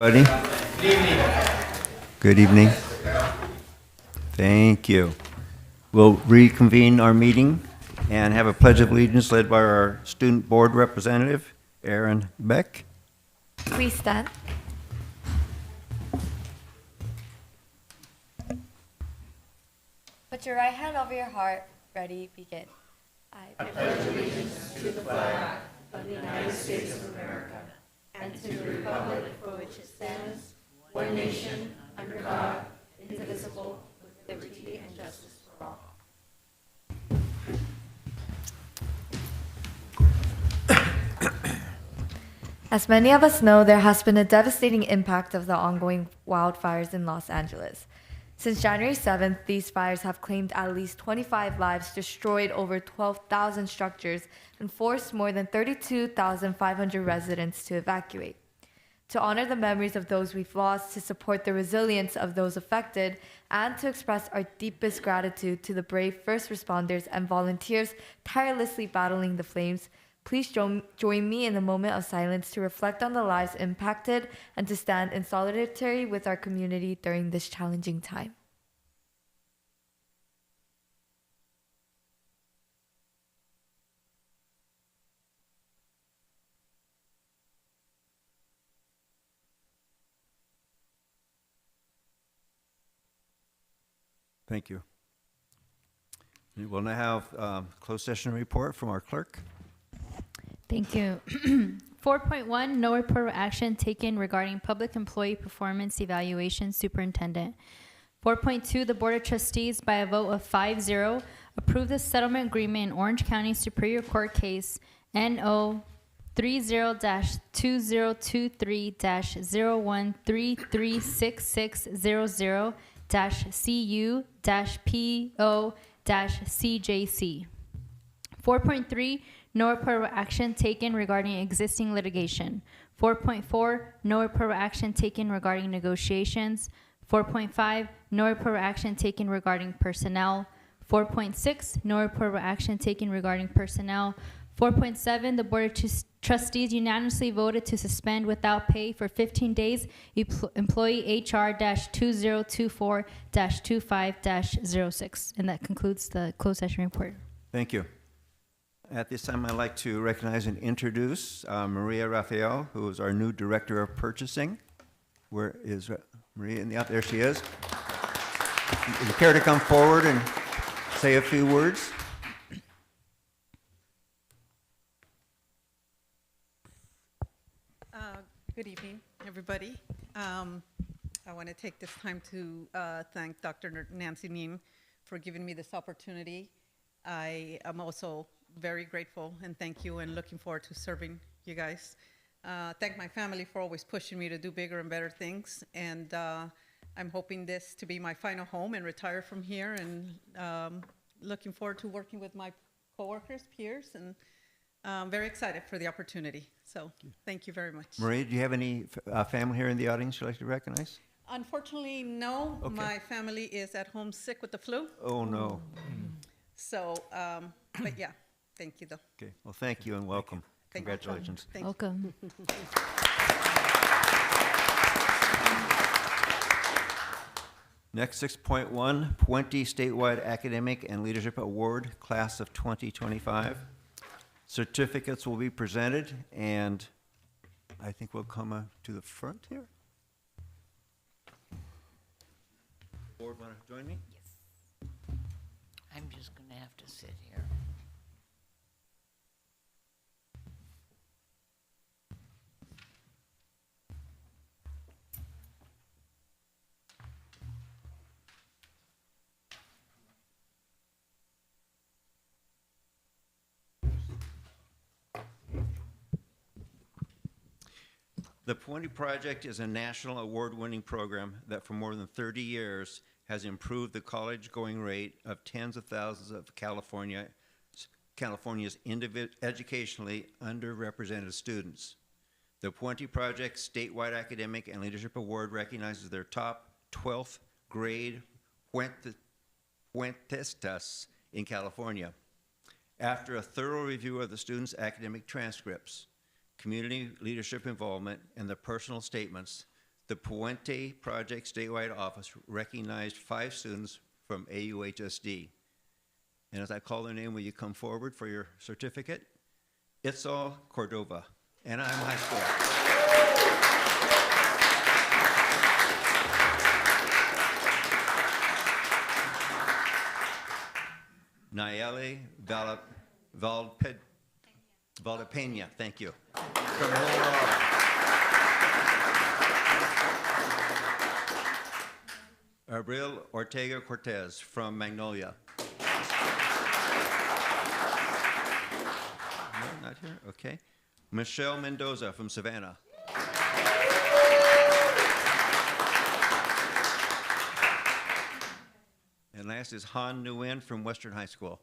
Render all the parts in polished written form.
Buddy? Good evening. Thank you. We'll reconvene our meeting and have a pledge of allegiance led by our student board representative, Aaron Beck. Please stand. Put your right hand over your heart. Ready, begin. I pledge allegiance to the flag of the United States of America and to the republic for which it stands, one nation, under God, indivisible, with liberty and justice for all. As many of us know, there has been a devastating impact of the ongoing wildfires in Los Angeles. Since January 7th, these fires have claimed at least 25 lives, destroyed over 12,000 structures, and forced more than 32,500 residents to evacuate. To honor the memories of those we've lost, to support the resilience of those affected, and to express our deepest gratitude to the brave first responders and volunteers tirelessly battling the flames, please join me in a moment of silence to reflect on the lives impacted and to stand in solidarity with our community during this challenging time. Thank you. We will now have closed session report from our clerk. Thank you. 4.1, no report of action taken regarding public employee performance evaluation superintendent. 4.2, the Board of Trustees, by a vote of 5-0, approved the settlement agreement in Orange County Superior Court case NO 30-203-0133-CU-PO-CJC. 4.3, no report of action taken regarding existing litigation. 4.4, no report of action taken regarding negotiations. 4.5, no report of action taken regarding personnel. 4.6, no report of action taken regarding personnel. 4.7, the Board of Trustees unanimously voted to suspend without pay for 15 days employee HR-2024-25-06. And that concludes the closed session report. Thank you. At this time, I'd like to recognize and introduce Maria Raphael, who is our new Director of Purchasing. Where is Maria? There she is. Would you care to come forward and say a few words? Good evening, everybody. I want to take this time to thank Dr. Nancy Neem for giving me this opportunity. I am also very grateful and thank you and looking forward to serving you guys. Thank my family for always pushing me to do bigger and better things. And I'm hoping this to be my final home and retire from here, and looking forward to working with my coworkers, peers, and I'm very excited for the opportunity. So thank you very much. Maria, do you have any family here in the audience you'd like to recognize? Unfortunately, no. Okay. My family is at home sick with the flu. Oh, no. So, but yeah, thank you, though. Okay. Well, thank you and welcome. Thank you. Congratulations. Thank you. Welcome. Next, 6.1, 20 statewide academic and leadership award, class of 2025. Certificates will be presented, and I think we'll come to the front here. Board want to join me? I'm just going to have to sit here. The 20 Project is a national award-winning program that for more than 30 years has improved the college-going rate of tens of thousands of California's educationally underrepresented students. The 20 Project Statewide Academic and Leadership Award recognizes their top 12th grade Puentistas in California. After a thorough review of the students' academic transcripts, community leadership involvement, and the personal statements, the Puente Project statewide office recognized 5 students from AUHSD. And as I call their name, will you come forward for your certificate? Itzal Cordova, Anaheim High School. Nayeli Valdepena, thank you. From Honolulu. Abril Ortega Cortez from Magnolia. No, not here, okay. Michelle Mendoza from Savannah. And last is Han Nguyen from Western High School.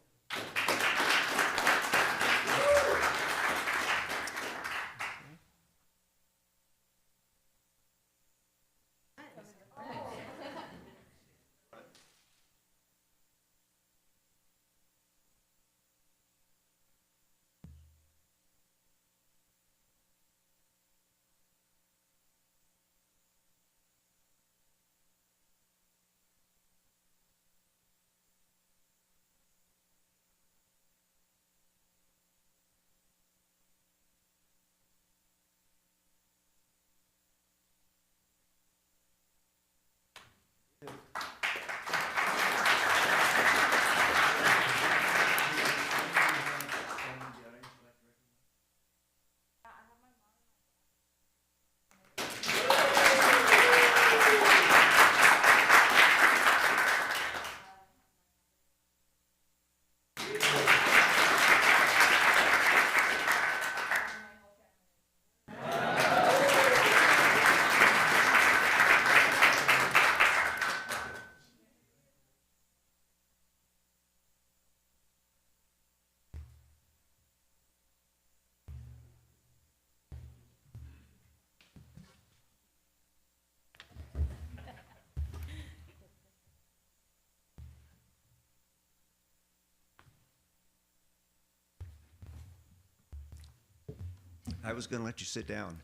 I was going to let you sit down.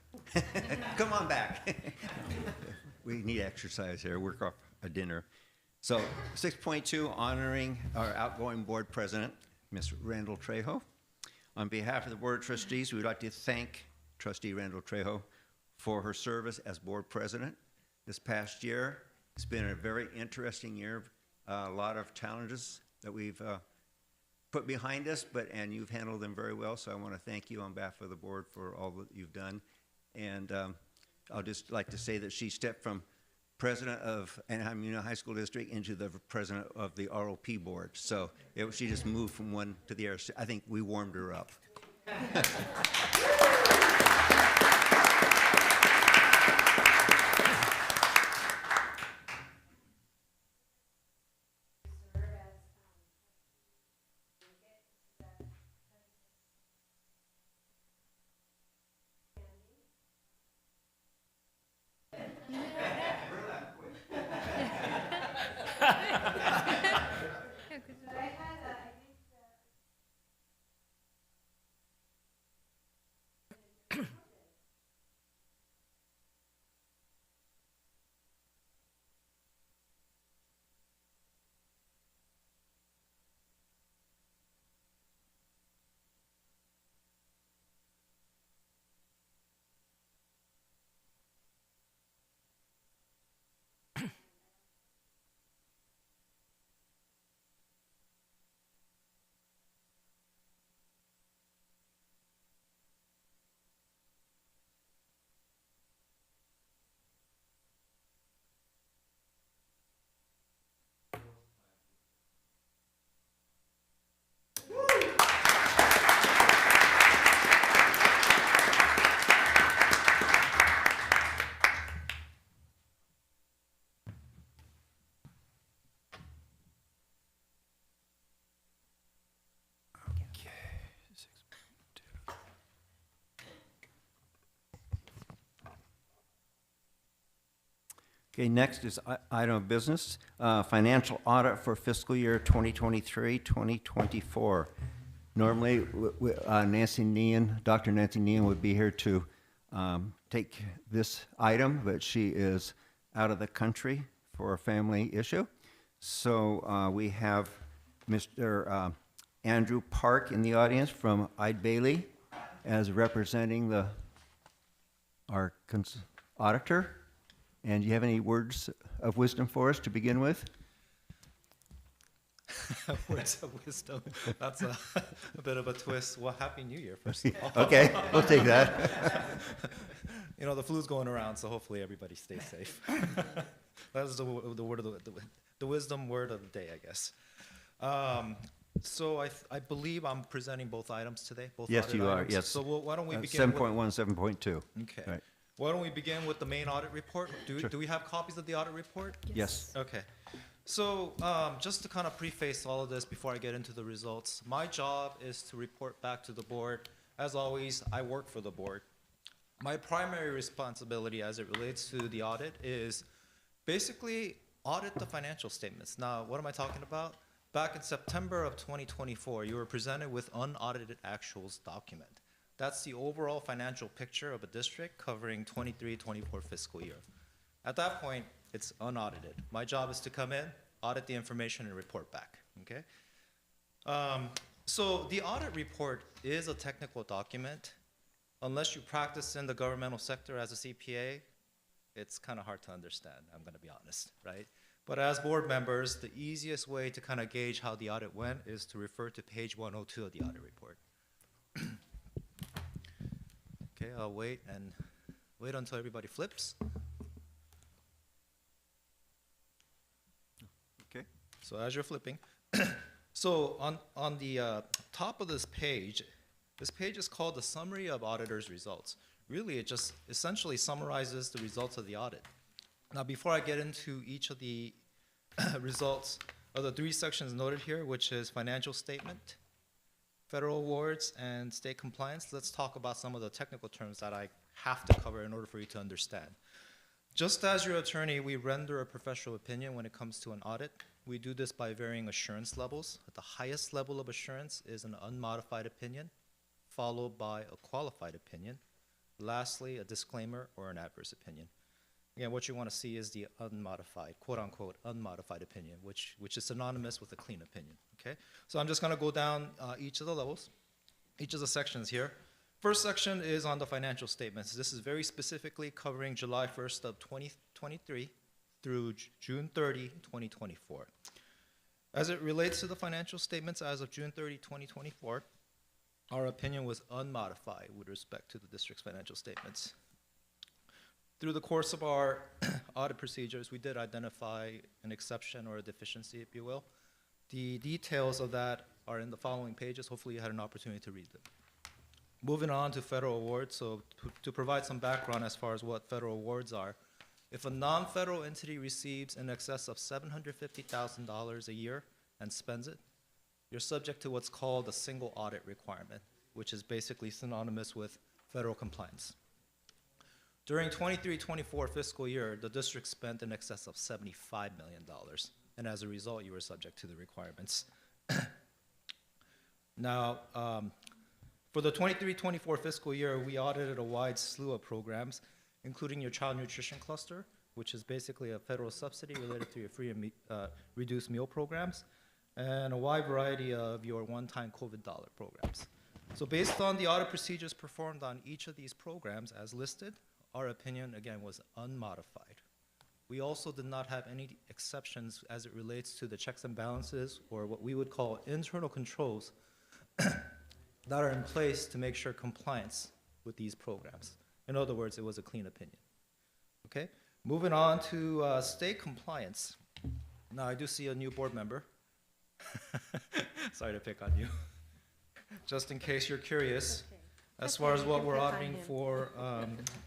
Come on back. We need exercise here, work off a dinner. So 6.2, honoring our outgoing board president, Ms. Randall Trejo. On behalf of the Board of Trustees, we would like to thank Trustee Randall Trejo for her service as board president this past year. It's been a very interesting year, a lot of challenges that we've put behind us, and you've handled them very well, so I want to thank you on behalf of the board for all that you've done. And I'll just like to say that she stepped from president of Anaheim Union High School District into the president of the ROP board. So she just moved from one to the other. I think we warmed her up. Okay, next is item of business, financial audit for fiscal year 2023-2024. Normally, Dr. Nancy Nean would be here to take this item, but she is out of the country for a family issue. So we have Mr. Andrew Park in the audience from Eid Bailey as representing our auditor. And do you have any words of wisdom for us to begin with? Words of wisdom. That's a bit of a twist. Well, Happy New Year, first of all. Okay, we'll take that. You know, the flu's going around, so hopefully everybody stays safe. That's the word of the wisdom word of the day, I guess. So I believe I'm presenting both items today. Both Yes, audit you are, items. yes. So why don't we begin? 7.1, 7.2. Okay. Right. Why don't we begin with the main audit report? Do we have copies of the audit report? Yes. Okay. So just to kind of preface all of this before I get into the results, my job is to report back to the board. As always, I work for the board. My primary responsibility as it relates to the audit is basically audit the financial statements. Now, what am I talking about? Back in September of 2024, you were presented with unaudited actuals document. That's the overall financial picture of a district covering 23-24 fiscal year. At that point, it's unaudited. My job is to come in, audit the information, and report back, okay? So the audit report is a technical document. Unless you practice in the governmental sector as a CPA, it's kind of hard to understand, I'm gonna be honest, right? But as board members, the easiest way to kind of gauge how the audit went is to refer to page 102 of the audit report. Okay, I'll wait until everybody flips. Okay. So as you're flipping, so on the top of this page is called the Summary of Auditor's Results. Really, it just essentially summarizes the results of the audit. Now, before I get into each of the results of the three sections noted here, which is financial statement, federal awards, and state compliance, let's talk about some of the technical terms that I have to cover in order for you to understand. Just as your attorney, we render a professional opinion when it comes to an audit. We do this by varying assurance levels. The highest level of assurance is an unmodified opinion, followed by a qualified opinion. Lastly, a disclaimer or an adverse opinion. Again, what you want to see is the unmodified, quote unquote, unmodified opinion, which is synonymous with a clean opinion, okay? So I'm just going to go down each of the levels, each of the sections here. First section is on the financial statements. This is very specifically covering July 1st of 2023 through June 30, 2024. As it relates to the financial statements as of June 30, 2024, our opinion was unmodified with respect to the district's financial statements. Through the course of our audit procedures, we did identify an exception or a deficiency, if you will. The details of that are in the following pages. Hopefully you had an opportunity to read them. Moving on to federal awards, so to provide some background as far as what federal awards are, if a non-federal entity receives in excess of $750,000 a year and spends it, you're subject to what's called a single audit requirement, which is basically synonymous with federal compliance. During 23-24 fiscal year, the district spent in excess of $75 million, and as a result, you were subject to the requirements. Now, for the 23-24 fiscal year, we audited a wide slew of programs, including your child nutrition cluster, which is basically a federal subsidy related to your free and reduced meal programs, and a wide variety of your one-time COVID dollar programs. So based on the audit procedures performed on each of these programs as listed, our opinion, again, was unmodified. We also did not have any exceptions as it relates to the checks and balances, or what we would call internal controls that are in place to make sure compliance with these programs. In other words, it was a clean opinion. Okay, moving on to state compliance. Now, I do see a new board member. Sorry to pick on you. Just in case you're curious, as far as what we're auditing for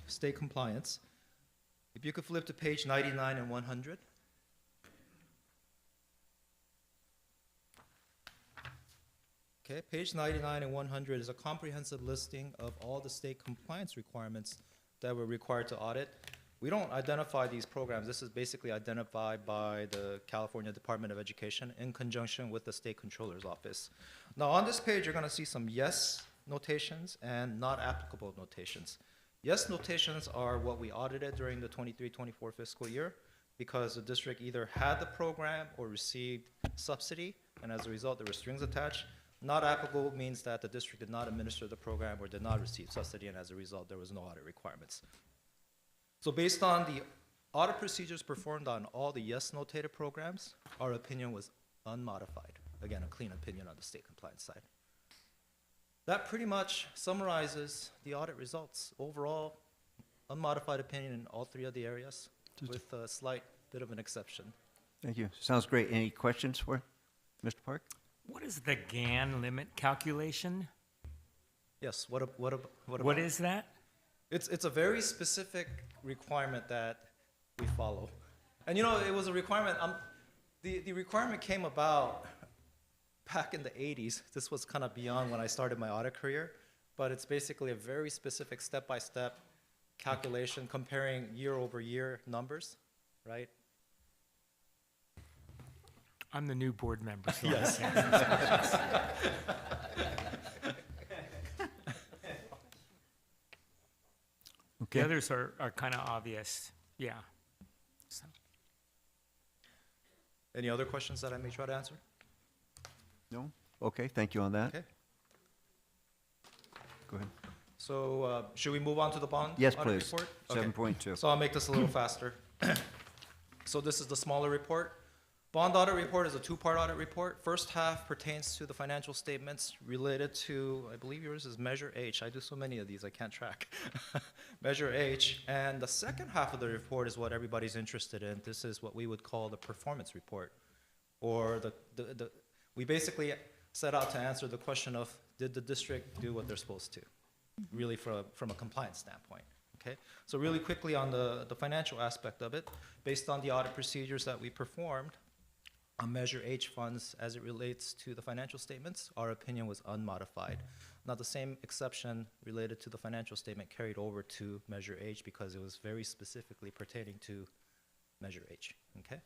state compliance, if you could flip to page 99 and 100. Okay, page 99 and 100 is a comprehensive listing of all the state compliance requirements that we're required to audit. We don't identify these programs. This is basically identified by the California Department of Education in conjunction with the State Controller's Office. Now on this page, you're gonna see some yes notations and not applicable notations. Yes notations are what we audited during the 23-24 fiscal year because the district either had the program or received subsidy, and as a result, there were strings attached. Not applicable means that the district did not administer the program or did not receive subsidy, and as a result, there was no audit requirements. So based on the audit procedures performed on all the yes notated programs, our opinion was unmodified. Again, a clean opinion on the state compliance side. That pretty much summarizes the audit results. Overall, unmodified opinion in all three of the areas, with a slight bit of an exception. Thank you. Sounds great. Any questions for Mr. Park? What is the GAN limit calculation? Yes, what about? What is that? It's a very specific requirement that we follow. And you know, it was a requirement, the requirement came about back in the 80s. This was kind of beyond when I started my audit career, but it's basically a very specific step-by-step calculation comparing year-over-year numbers, right? I'm the new board member. So Yes. The others are kind of obvious. Yeah. So, Any other questions that I may try to answer? No? Okay, thank you on that. Okay. Go ahead. So should we move on to the bond Yes, audit please. report? Okay. 7.2. So I'll make this a little faster. So this is the smaller report. Bond audit report is a two-part audit report. First half pertains to the financial statements related to, I believe yours is Measure H. I do so many of these, I can't track. Measure H. And the second half of the report is what everybody's interested in. This is what we would call the performance report. Or we basically set out to answer the question of, did the district do what they're supposed to? Really from a compliance standpoint. Okay? So really quickly on the financial aspect of it, based on the audit procedures that we performed, on Measure H funds as it relates to the financial statements, our opinion was unmodified. Now the same exception related to the financial statement carried over to Measure H because it was very specifically pertaining to Measure H, okay?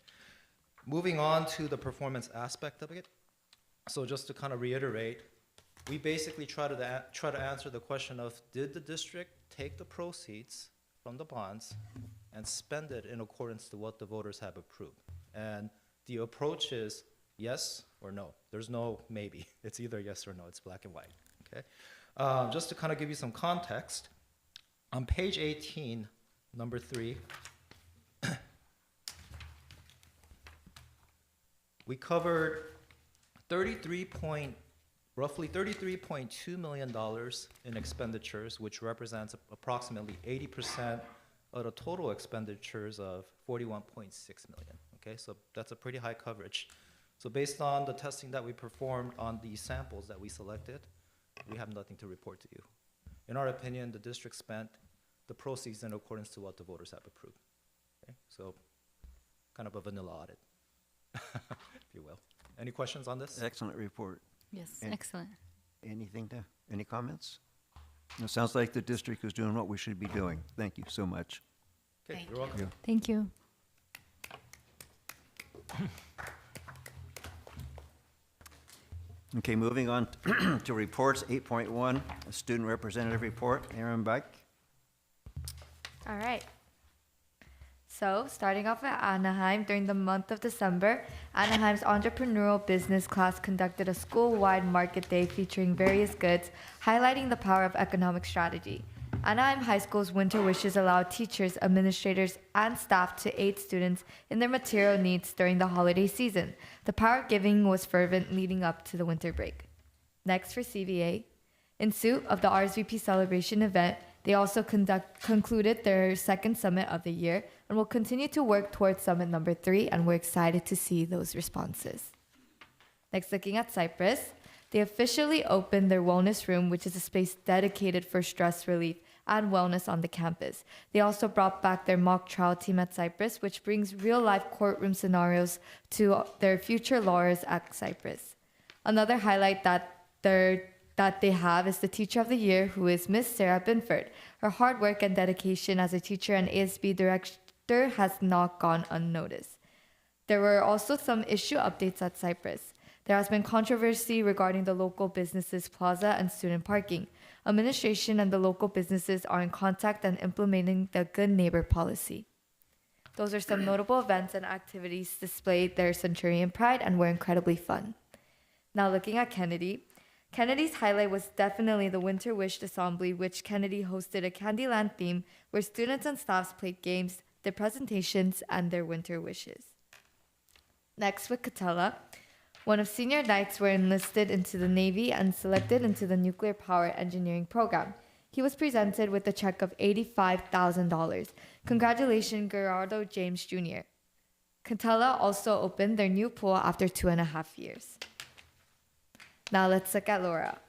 Moving on to the performance aspect of it. So just to kind of reiterate, we basically try to answer the question of, did the district take the proceeds from the bonds and spend it in accordance to what the voters have approved? And the approach is yes or no. There's no maybe. It's either yes or no. It's black and white. Okay. Just to kind of give you some context, on page 18, number 3, we covered roughly $33.2 million in expenditures, which represents approximately 80% of the total expenditures of $41.6 million. Okay, so that's a pretty high coverage. So based on the testing that we performed on the samples that we selected, we have nothing to report to you. In our opinion, the district spent the proceeds in accordance to what the voters have approved. Okay, so kind of a vanilla audit, if you will. Any questions on this? Excellent report. Yes, And- excellent. Any comments? It sounds like the district is doing what we should be doing. Thank you so much. Okay, you're welcome. Thank you. Okay, moving on to reports, 8.1, a student representative report. Aaron Beck. All right. So, starting off at Anaheim, during the month of December, Anaheim's entrepreneurial business class conducted a school-wide market day featuring various goods, highlighting the power of economic strategy. Anaheim High School's Winter Wishes allowed teachers, administrators, and staff to aid students in their material needs during the holiday season. The power giving was fervent leading up to the winter break. Next for CVA. In suit of the RSVP celebration event, they also concluded their second summit of the year and will continue to work towards summit number 3, and we're excited to see those responses. Next, looking at Cypress, they officially opened their wellness room, which is a space dedicated for stress relief and wellness on the campus. They also brought back their mock trial team at Cypress, which brings real-life courtroom scenarios to their future lawyers at Cypress. Another highlight that they have is the Teacher of the Year, who is Miss Sarah Binford. Her hard work and dedication as a teacher and ASB director has not gone unnoticed. There were also some issue updates at Cypress. There has been controversy regarding the local businesses plaza and student parking. Administration and the local businesses are in contact and implementing the good neighbor policy. Those are some notable events and activities displayed their Centurion pride and were incredibly fun. Now looking at Kennedy. Kennedy's highlight was definitely the Winter Wish Assembly, which Kennedy hosted a Candyland theme where students and staffs played games, did presentations, and their winter wishes. Next with Catella. One of senior knights were enlisted into the Navy and selected into the nuclear power engineering program. He was presented with a check of $85,000. Congratulations, Gerardo James Jr. Catella also opened their new pool after 2.5 years. Now let's look at Laura.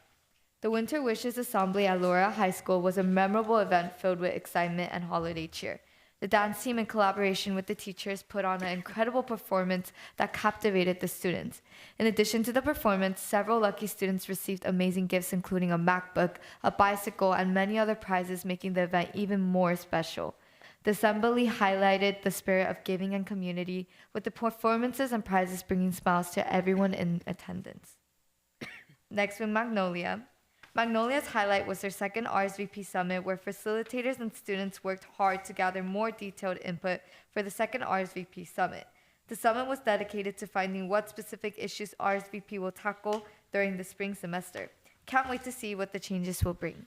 The Winter Wishes Assembly at Laura High School was a memorable event filled with excitement and holiday cheer. The dance team, in collaboration with the teachers, put on an incredible performance that captivated the students. In addition to the performance, several lucky students received amazing gifts, including a MacBook, a bicycle, and many other prizes, making the event even more special. The assembly highlighted the spirit of giving and community, with the performances and prizes bringing smiles to everyone in attendance. Next with Magnolia. Magnolia's highlight was their second RSVP summit, where facilitators and students worked hard to gather more detailed input for the second RSVP summit. The summit was dedicated to finding what specific issues RSVP will tackle during the spring semester. Can't wait to see what the changes will bring.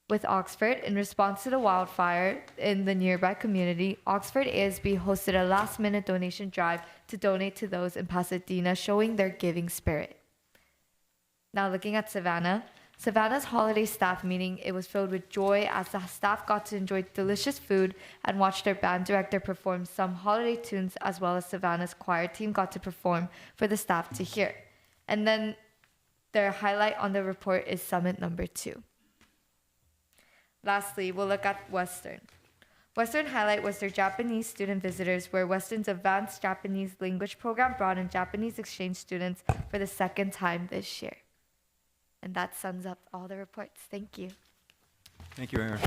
With Oxford, in response to the wildfire in the nearby community, Oxford ASB hosted a last-minute donation drive to donate to those in Pasadena, showing their giving spirit. Now looking at Savannah. Savannah's holiday staff meeting, it was filled with joy as the staff got to enjoy delicious food and watch their band director perform some holiday tunes, as well as Savannah's choir team got to perform for the staff to hear. And then their highlight on the report is summit number 2. Lastly, we'll look at Western. Western highlight was their Japanese student visitors, where Western's advanced Japanese language program brought in Japanese exchange students for the second time this year. And that sums up all the reports. Thank you. Thank you, Aaron.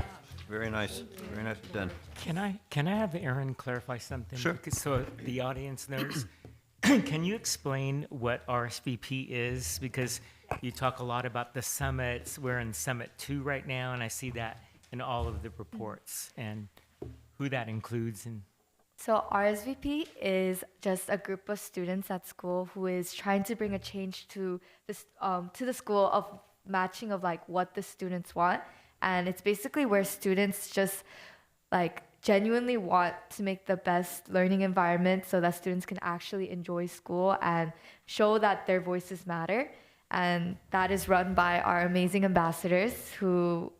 Very nice. Very nicely done. Can I have Aaron clarify something? Sure. So the audience knows. Can you explain what RSVP is? Because you talk a lot about the summits. We're in Summit 2 right now, and I see that in all of the reports and who that includes. And So RSVP is just a group of students at school who is trying to bring a change to this to the school of matching of like what the students want, and it's basically where students just like genuinely want to make the best learning environment so that students can actually enjoy school and show that their voices matter. And that is run by our amazing ambassadors who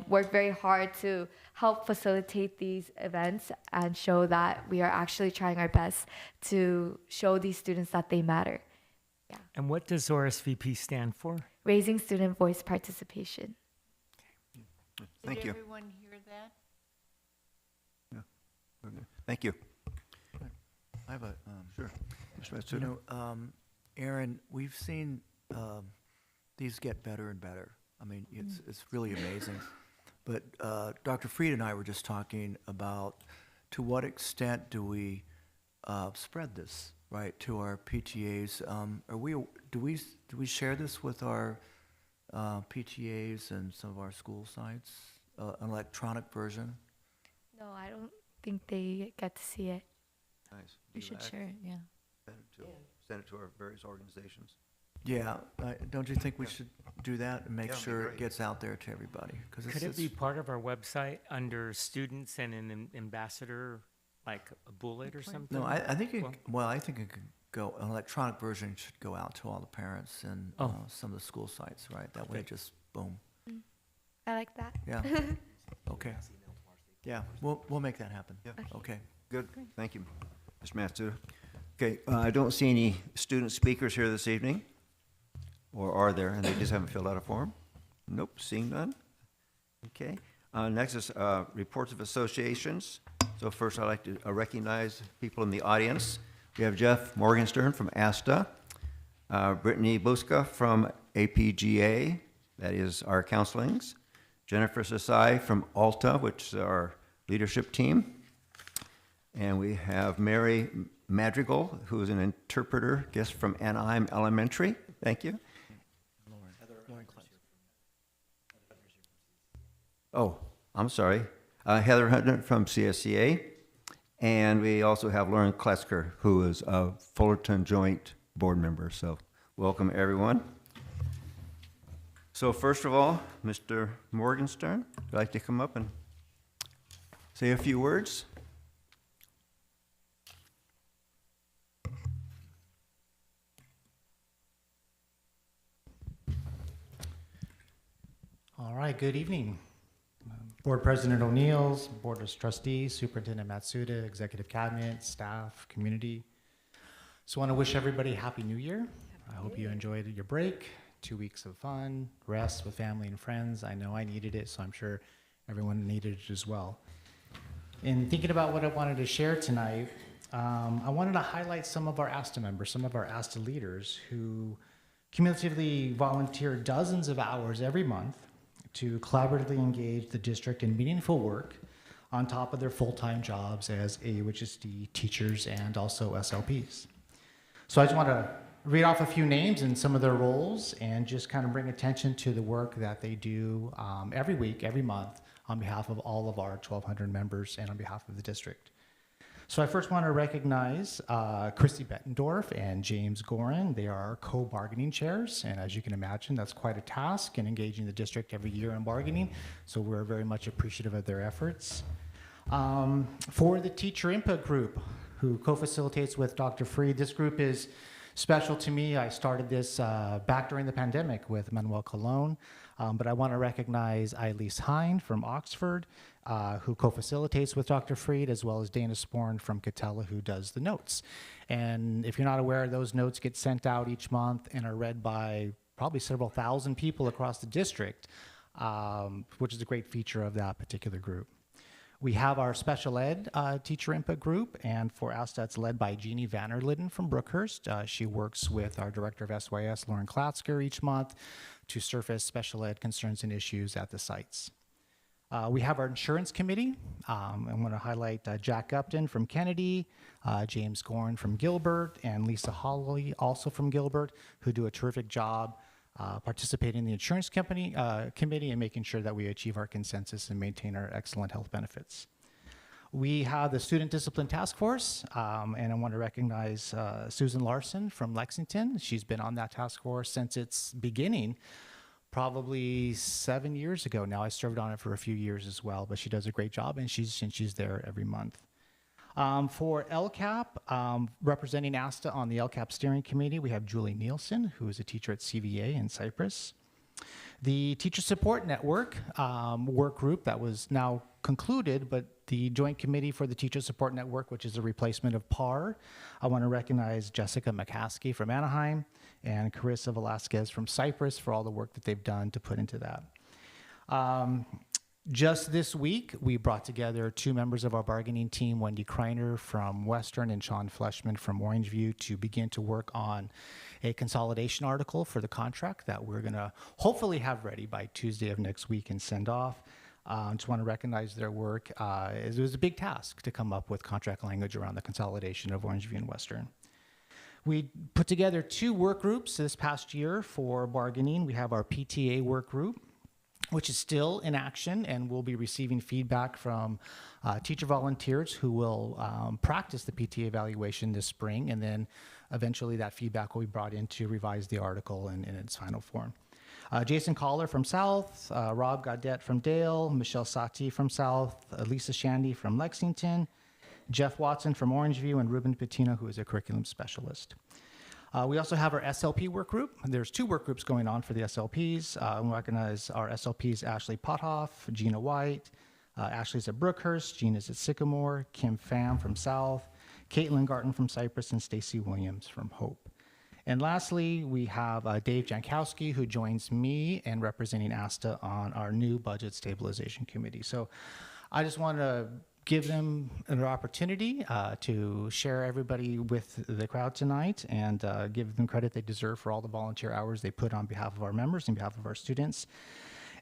work very hard to help facilitate these events and show that we are actually trying our best to show these students that they matter. And what does RSVP stand for? Raising student voice participation. Thank Did you. everyone hear that? Thank you. I have a, Sure. Mr. you Matsuda? know, Aaron, we've seen these get better and better. I mean, it's really amazing. But Dr. Fried and I were just talking about to what extent do we spread this, right, to our PTAs? Do we share this with our PTAs and some of our school sites, an electronic version? No, I don't think they get to see it. Nice. We Do should that. share it, yeah. Send it to our various organizations. Yeah, don't you think we should do that and make Yeah, that'd be sure great. it gets out there to everybody? 'Cause Could it's- it be part of our website under students and an ambassador, like a bullet or something? No, I think it, Well- well, I think it could go, an electronic version should go out to all the parents and Oh. some of the school sites, right? That way, Okay. just boom. I like that. Yeah. Okay. Yeah, we'll make that happen. Yeah. Okay. Good. Thank you, Mr. Matsuda. Okay, I don't see any student speakers here this evening. Or are there, and they just haven't filled out a form? Nope, seeing none. Okay. Next is reports of associations. So first, I'd like to recognize people in the audience. We have Jeff Morgenstern from ASTA, Brittany Buska from APGA, that is our counselings, Jennifer Sasai from ALTA, which is our leadership team, and we have Mary Madrigal, who is an interpreter guest from Anaheim Elementary. Thank you. Oh, I'm sorry. Heather Hunter from CSCA. And we also have Lauren Kletzker, who is a Fullerton Joint board member. So welcome, everyone. So first of all, Mr. Morgenstern, would you like to come up and say a few words? All right, good evening. Board President O'Neill's, Board of Trustees, Superintendent Matsuda, Executive Cabinet, staff, community. So I want to wish everybody a Happy New Year. I hope you enjoyed your break, 2 weeks of fun, rest with family and friends. I know I needed it, so I'm sure everyone needed it as well. In thinking about what I wanted to share tonight, I wanted to highlight some of our ASTA members, some of our ASTA leaders who cumulatively volunteer dozens of hours every month to collaboratively engage the district in meaningful work on top of their full-time jobs as AUHSD teachers and also SLPs. So I just want to read off a few names and some of their roles and just kind of bring attention to the work that they do every week, every month on behalf of all of our 1,200 members and on behalf of the district. So I first want to recognize Christy Bettendorf and James Gorin. They are our co-bargaining chairs, and as you can imagine, that's quite a task in engaging the district every year in bargaining, so we're very much appreciative of their efforts. For the teacher input group, who co-facilitates with Dr. Freed, this group is special to me. I started this back during the pandemic with Manuel Colon, but I want to recognize Eileen Hine from Oxford, who co-facilitates with Dr. Freed, as well as Dana Sporn from Catella, who does the notes. And if you're not aware, those notes get sent out each month and are read by probably several thousand people across the district, which is a great feature of that particular group. We have our special ed teacher input group, and for ASTA, it's led by Jeannie Vanderliden from Brookhurst. She works with our director of SYS, Lauren Klatzker, each month to surface special ed concerns and issues at the sites. We have our insurance committee. I want to highlight Jack Upton from Kennedy, James Gorin from Gilbert, and Lisa Holloway, also from Gilbert, who do a terrific job participating in the insurance committee and making sure that we achieve our consensus and maintain our excellent health benefits. We have the Student Discipline Task Force, and I want to recognize Susan Larson from Lexington. She's been on that task force since its beginning, probably 7 years ago now. I served on it for a few years as well, but she does a great job, and she's there every month. For LCAP, representing ASTA on the LCAP steering committee, we have Julie Nielsen, who is a teacher at CVA in Cyprus. The Teacher Support Network work group that was now concluded, but the Joint Committee for the Teacher Support Network, which is a replacement of PAR. I want to recognize Jessica McCaskey from Anaheim and Carissa Velasquez from Cyprus for all the work that they've done to put into that. Just this week, we brought together two members of our bargaining team, Wendy Kreiner from Western and Sean Fleshman from Orangeview, to begin to work on a consolidation article for the contract that we're going to hopefully have ready by Tuesday of next week and send off. Just want to recognize their work. It was a big task to come up with contract language around the consolidation of Orangeview and Western. We put together two work groups this past year for bargaining. We have our PTA work group, which is still in action, and we'll be receiving feedback from teacher volunteers who will practice the PTA evaluation this spring, and then eventually that feedback will be brought in to revise the article in its final form. Jason Collar from South, Rob Gaudette from Dale, Michelle Sati from South, Lisa Shandy from Lexington, Jeff Watson from Orangeview, and Ruben Patino, who is a curriculum specialist. We also have our SLP work group. There's two work groups going on for the SLPs. We recognize our SLPs, Ashley Pothoff, Gina White. Ashley's at Brookhurst, Gina's at Sycamore, Kim Pham from South, Caitlin Garton from Cypress, and Stacy Williams from Hope. And lastly, we have Dave Jankowski, who joins me in representing ASTA on our new budget stabilization committee. So I just want to give them an opportunity to share everybody with the crowd tonight and give them credit they deserve for all the volunteer hours they put on behalf of our members and behalf of our students.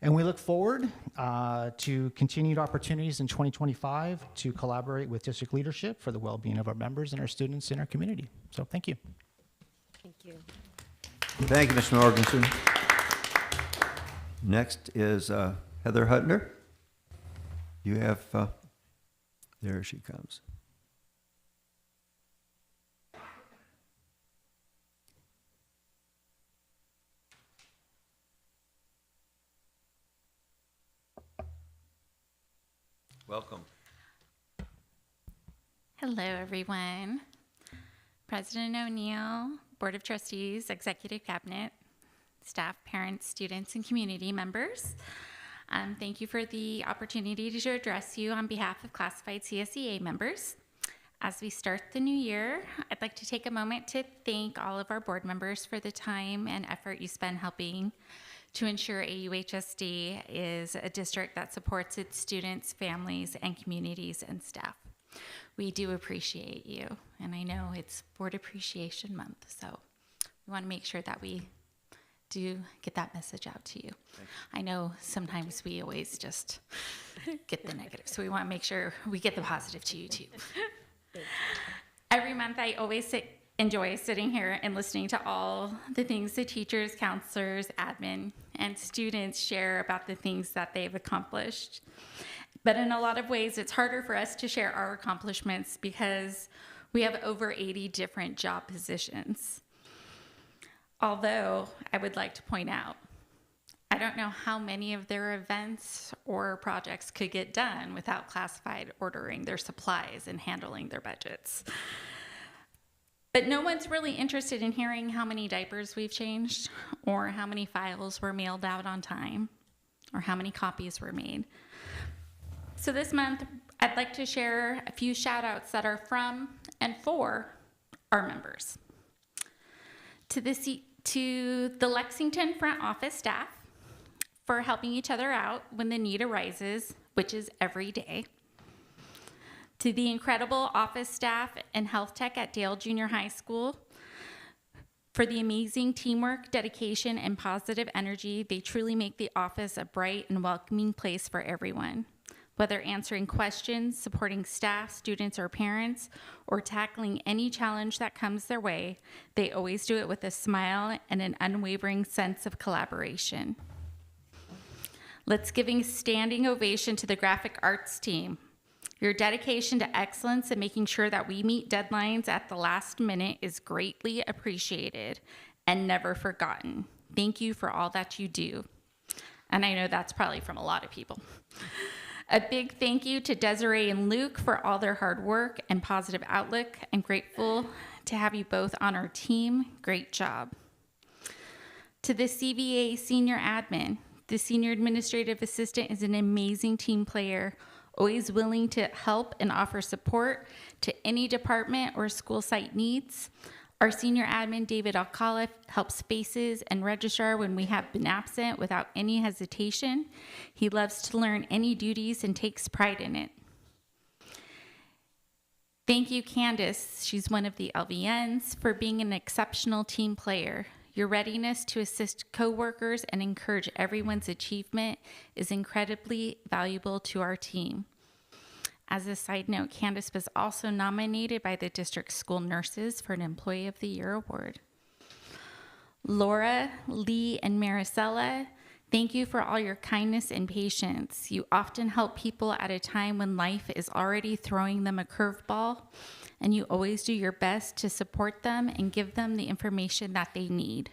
And we look forward to continued opportunities in 2025 to collaborate with district leadership for the well-being of our members and our students in our community. So thank you. Thank you. Thank you, Mr. Morganson. Next is Heather Hutner. You have, there she comes. Welcome. Hello, everyone. President O'Neill, Board of Trustees, Executive Cabinet, staff, parents, students, and community members. Thank you for the opportunity to address you on behalf of classified CSEA members. As we start the new year, I'd like to take a moment to thank all of our board members for the time and effort you spend helping to ensure AUHSD is a district that supports its students, families, and communities and staff. We do appreciate you, and I know it's Board Appreciation Month, so we want to make sure that we do get that message out to you. I know sometimes we always just get the negative, so we want to make sure we get the positive to you too. Every month I always enjoy sitting here and listening to all the things the teachers, counselors, admin, and students share about the things that they've accomplished. But in a lot of ways, it's harder for us to share our accomplishments because we have over 80 different job positions. Although I would like to point out, I don't know how many of their events or projects could get done without classified ordering their supplies and handling their budgets. But no one's really interested in hearing how many diapers we've changed, or how many files were mailed out on time, or how many copies were made. So this month, I'd like to share a few shout outs that are from and for our members. To the Lexington front office staff for helping each other out when the need arises, which is every day. To the incredible office staff and health tech at Dale Junior High School for the amazing teamwork, dedication, and positive energy. They truly make the office a bright and welcoming place for everyone. Whether answering questions, supporting staff, students, or parents, or tackling any challenge that comes their way, they always do it with a smile and an unwavering sense of collaboration. Let's give a standing ovation to the graphic arts team. Your dedication to excellence and making sure that we meet deadlines at the last minute is greatly appreciated and never forgotten. Thank you for all that you do. And I know that's probably from a lot of people. A big thank you to Desiree and Luke for all their hard work and positive outlook. I'm grateful to have you both on our team. Great job. To the CVA senior admin, the senior administrative assistant is an amazing team player, always willing to help and offer support to any department or school site needs. Our senior admin, David Alcala, helps spaces and registrar when we have been absent without any hesitation. He loves to learn any duties and takes pride in it. Thank you, Candace. She's one of the LVNs for being an exceptional team player. Your readiness to assist coworkers and encourage everyone's achievement is incredibly valuable to our team. As a side note, Candace was also nominated by the district school nurses for an Employee of the Year award. Laura, Lee, and Maricela, thank you for all your kindness and patience. You often help people at a time when life is already throwing them a curveball, and you always do your best to support them and give them the information that they need.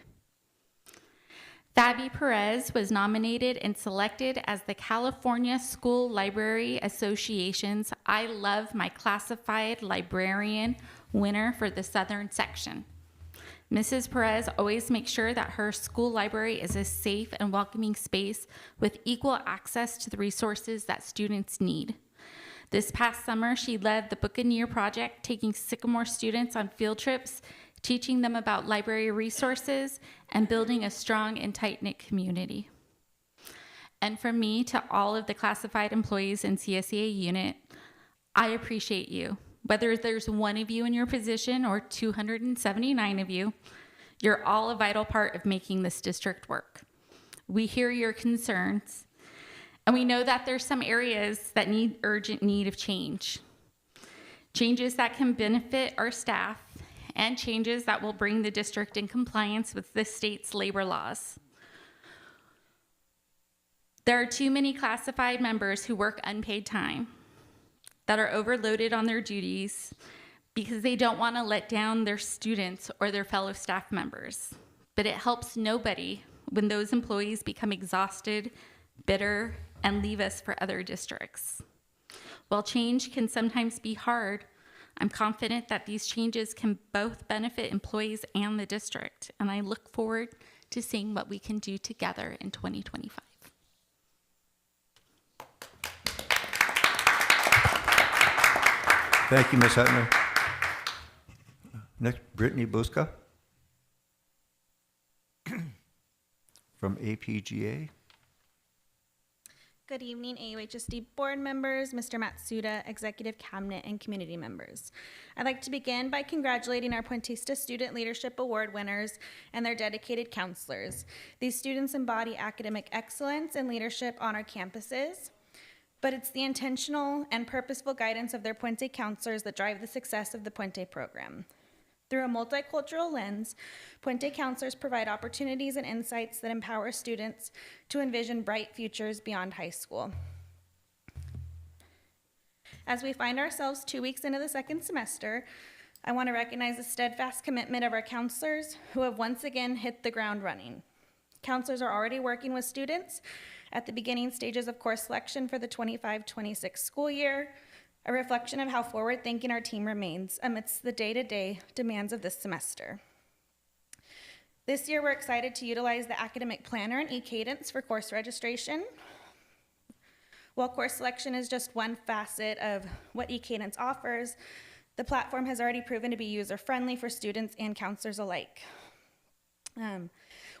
Fabi Perez was nominated and selected as the California School Library Association's I Love My Classified Librarian winner for the Southern section. Mrs. Perez always makes sure that her school library is a safe and welcoming space with equal access to the resources that students need. This past summer, she led the Buccaneer Project, taking Sycamore students on field trips, teaching them about library resources, and building a strong and tight-knit community. And from me to all of the classified employees in CSEA unit, I appreciate you. Whether there's one of you in your position or 279 of you, you're all a vital part of making this district work. We hear your concerns, and we know that there's some areas that need urgent need of change. Changes that can benefit our staff and changes that will bring the district in compliance with the state's labor laws. There are too many classified members who work unpaid time, that are overloaded on their duties because they don't want to let down their students or their fellow staff members. But it helps nobody when those employees become exhausted, bitter, and leave us for other districts. While change can sometimes be hard, I'm confident that these changes can both benefit employees and the district, and I look forward to seeing what we can do together in 2025. Thank you, Ms. Hutner. Next, Brittany Buska from APGA. Good evening, AUHSD board members, Mr. Matsuda, executive cabinet, and community members. I'd like to begin by congratulating our Puentista Student Leadership Award winners and their dedicated counselors. These students embody academic excellence and leadership on our campuses, but it's the intentional and purposeful guidance of their Puente counselors that drive the success of the Puente program. Through a multicultural lens, Puente counselors provide opportunities and insights that empower students to envision bright futures beyond high school. As we find ourselves 2 weeks into the second semester, I want to recognize the steadfast commitment of our counselors who have once again hit the ground running. Counselors are already working with students at the beginning stages of course selection for the 25-26 school year, a reflection of how forward-thinking our team remains amidst the day-to-day demands of this semester. This year, we're excited to utilize the academic planner and e-cadence for course registration. While course selection is just one facet of what e-cadence offers, the platform has already proven to be user-friendly for students and counselors alike.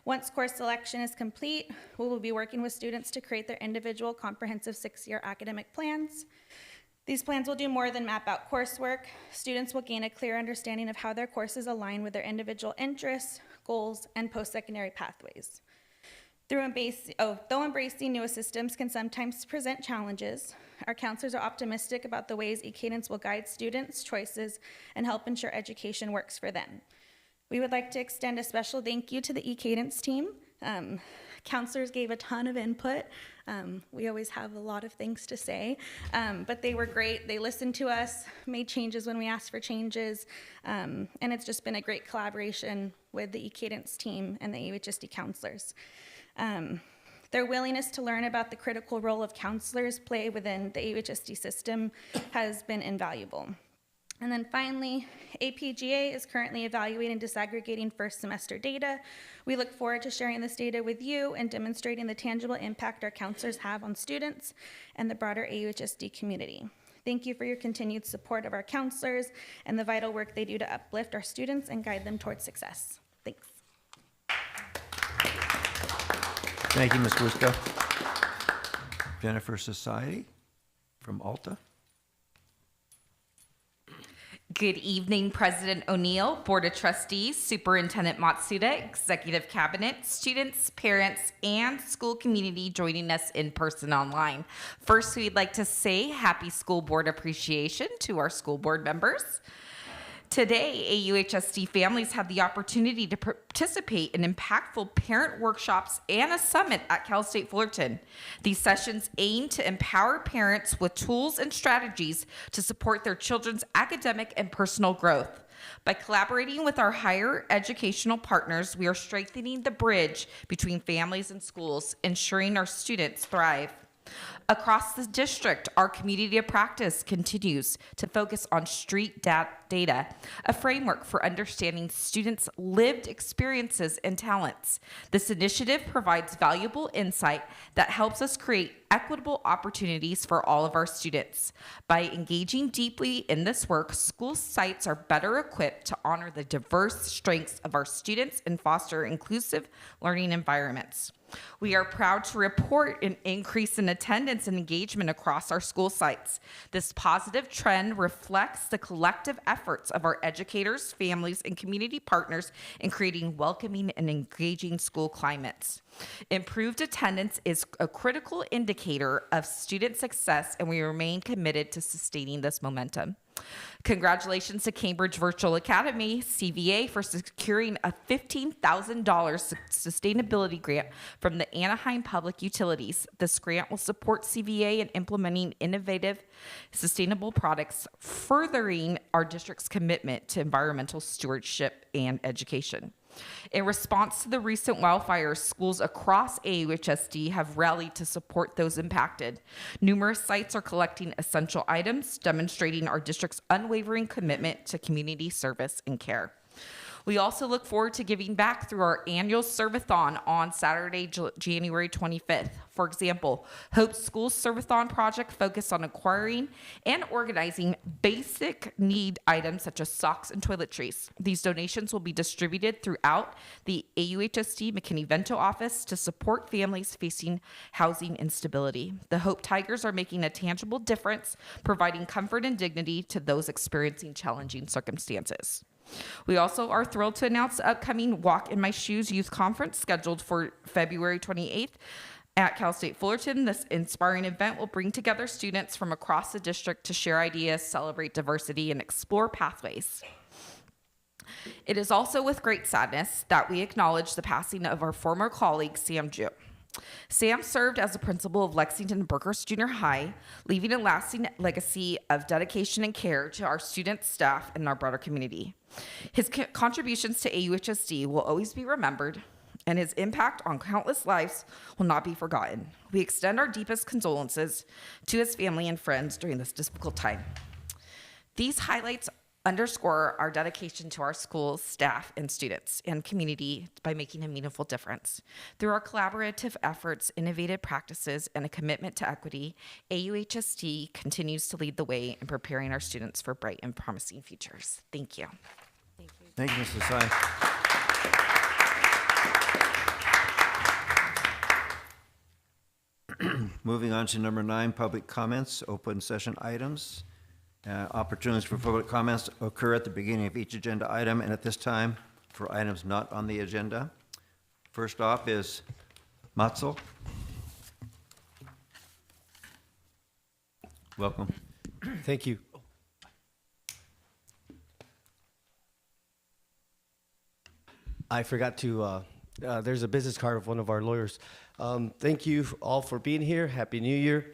Once course selection is complete, we will be working with students to create their individual comprehensive 6-year academic plans. These plans will do more than map out coursework. Students will gain a clear understanding of how their courses align with their individual interests, goals, and post-secondary pathways. Though embracing new systems can sometimes present challenges, our counselors are optimistic about the ways e-cadence will guide students' choices and help ensure education works for them. We would like to extend a special thank you to the e-cadence team. Counselors gave a ton of input. We always have a lot of things to say, but they were great. They listened to us, made changes when we asked for changes, and it's just been a great collaboration with the e-cadence team and the AUHSD counselors. Their willingness to learn about the critical role of counselors play within the AUHSD system has been invaluable. And then finally, APGA is currently evaluating and disaggregating first semester data. We look forward to sharing this data with you and demonstrating the tangible impact our counselors have on students and the broader AUHSD community. Thank you for your continued support of our counselors and the vital work they do to uplift our students and guide them towards success. Thanks. Thank you, Ms. Buska. Jennifer Society from Alta. Good evening, President O'Neill, Board of Trustees, Superintendent Matsuda, Executive Cabinet, students, parents, and school community joining us in person online. First, we'd like to say Happy School Board Appreciation to our school board members. Today, AUHSD families have the opportunity to participate in impactful parent workshops and a summit at Cal State Fullerton. These sessions aim to empower parents with tools and strategies to support their children's academic and personal growth. By collaborating with our higher educational partners, we are strengthening the bridge between families and schools, ensuring our students thrive. Across the district, our community of practice continues to focus on street data, a framework for understanding students' lived experiences and talents. This initiative provides valuable insight that helps us create equitable opportunities for all of our students. By engaging deeply in this work, school sites are better equipped to honor the diverse strengths of our students and foster inclusive learning environments. We are proud to report an increase in attendance and engagement across our school sites. This positive trend reflects the collective efforts of our educators, families, and community partners in creating welcoming and engaging school climates. Improved attendance is a critical indicator of student success, and we remain committed to sustaining this momentum. Congratulations to Cambridge Virtual Academy, CVA, for securing a $15,000 sustainability grant from the Anaheim Public Utilities. This grant will support CVA in implementing innovative, sustainable products, furthering our district's commitment to environmental stewardship and education. In response to the recent wildfires, schools across AUHSD have rallied to support those impacted. Numerous sites are collecting essential items, demonstrating our district's unwavering commitment to community service and care. We also look forward to giving back through our annual Serve-a-thon on Saturday, January 25th. For example, Hope School's Serve-a-thon project focused on acquiring and organizing basic need items such as socks and toiletries. These donations will be distributed throughout the AUHSD McKinney-Vento office to support families facing housing instability. The Hope Tigers are making a tangible difference, providing comfort and dignity to those experiencing challenging circumstances. We also are thrilled to announce the upcoming Walk in My Shoes Youth Conference scheduled for February 28th at Cal State Fullerton. This inspiring event will bring together students from across the district to share ideas, celebrate diversity, and explore pathways. It is also with great sadness that we acknowledge the passing of our former colleague, Sam Ju. Sam served as the principal of Lexington Burkhurst Junior High, leaving a lasting legacy of dedication and care to our students, staff, and our broader community. His contributions to AUHSD will always be remembered, and his impact on countless lives will not be forgotten. We extend our deepest condolences to his family and friends during this difficult time. These highlights underscore our dedication to our schools, staff, and students and community by making a meaningful difference. Through our collaborative efforts, innovative practices, and a commitment to equity, AUHSD continues to lead the way in preparing our students for bright and promising futures. Thank you. Thank you, Mrs. Tsai. Moving on to number 9, public comments, open session items. Opportunities for public comments occur at the beginning of each agenda item and at this time for items not on the agenda. First off is Matzel. Welcome. Thank you. I forgot to, there's a business card of one of our lawyers. Thank you all for being here. Happy New Year.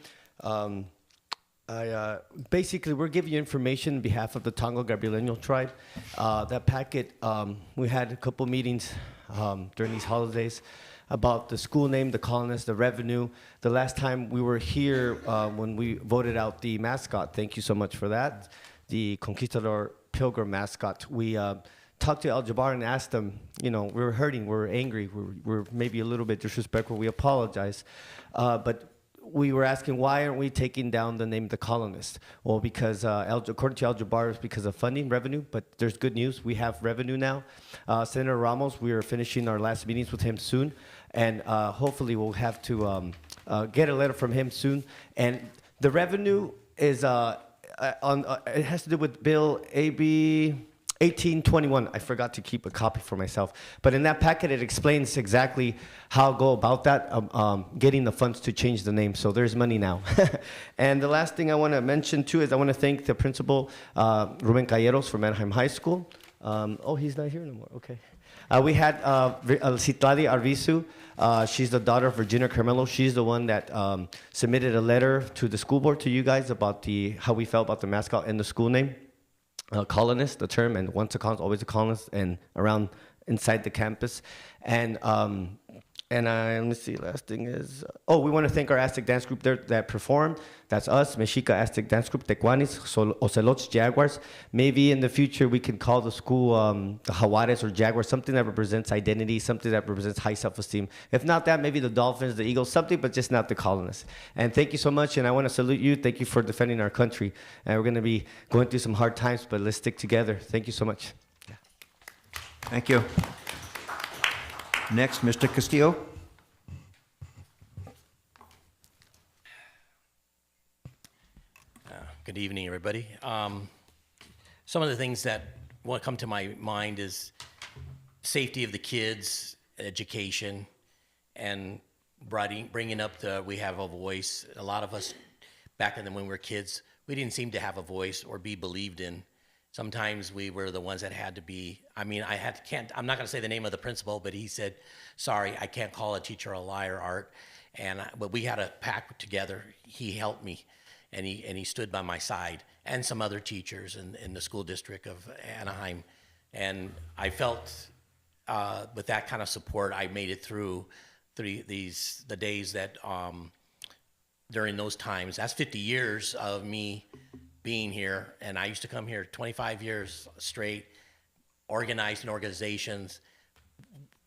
Basically, we're giving you information on behalf of the Tonga Gabrielino tribe. That packet, we had a couple meetings during these holidays about the school name, the colonists, the revenue. The last time we were here when we voted out the mascot, thank you so much for that, the Conquistador Pilgrim mascot. We talked to Al Jabbar and asked them, you know, we were hurting, we were angry, we're maybe a little bit disrespectful, we apologize. But we were asking, why aren't we taking down the name The Colonist? Well, because according to Al Jabbar, it's because of funding, revenue, but there's good news. We have revenue now. Senator Ramos, we are finishing our last meetings with him soon, and hopefully we'll have to get a letter from him soon. And the revenue is, it has to do with Bill AB 1821. I forgot to keep a copy for myself. But in that packet, it explains exactly how to go about that, getting the funds to change the name. So there's money now. And the last thing I want to mention, too, is I want to thank the principal, Ruben Calleros from Anaheim High School. Oh, he's not here anymore. Okay. We had Citlali Arvizu. She's the daughter of Virginia Carmelo. She's the one that submitted a letter to the school board, to you guys, about how we felt about the mascot and the school name. Colonist, the term, and once a colonist, always a colonist, and around inside the campus. And let me see, last thing is, we want to thank our Aztec dance group there that performed. That's us, Mexica Aztec Dance Group, Tecuanis, Ocelots, Jaguars. Maybe in the future we can call the school the Jaguares or Jaguars, something that represents identity, something that represents high self-esteem. If not that, maybe the Dolphins, the Eagles, something, but just not the Colonists. And thank you so much, and I want to salute you. Thank you for defending our country. And we're going to be going through some hard times, but let's stick together. Thank you so much. Yeah. Thank you. Next, Mr. Castillo. Good evening, everybody. Some of the things that want to come to my mind is safety of the kids, education, and bringing up we have a voice. A lot of us back when we were kids, we didn't seem to have a voice or be believed in. Sometimes we were the ones that had to be. I mean, I'm not going to say the name of the principal, but he said, "Sorry, I can't call a teacher a liar, Art." But we had a pact together. He helped me, and he stood by my side, and some other teachers in the school district of Anaheim. And I felt with that kind of support, I made it through the days that during those times. That's 50 years of me being here, and I used to come here 25 years straight, organized in organizations,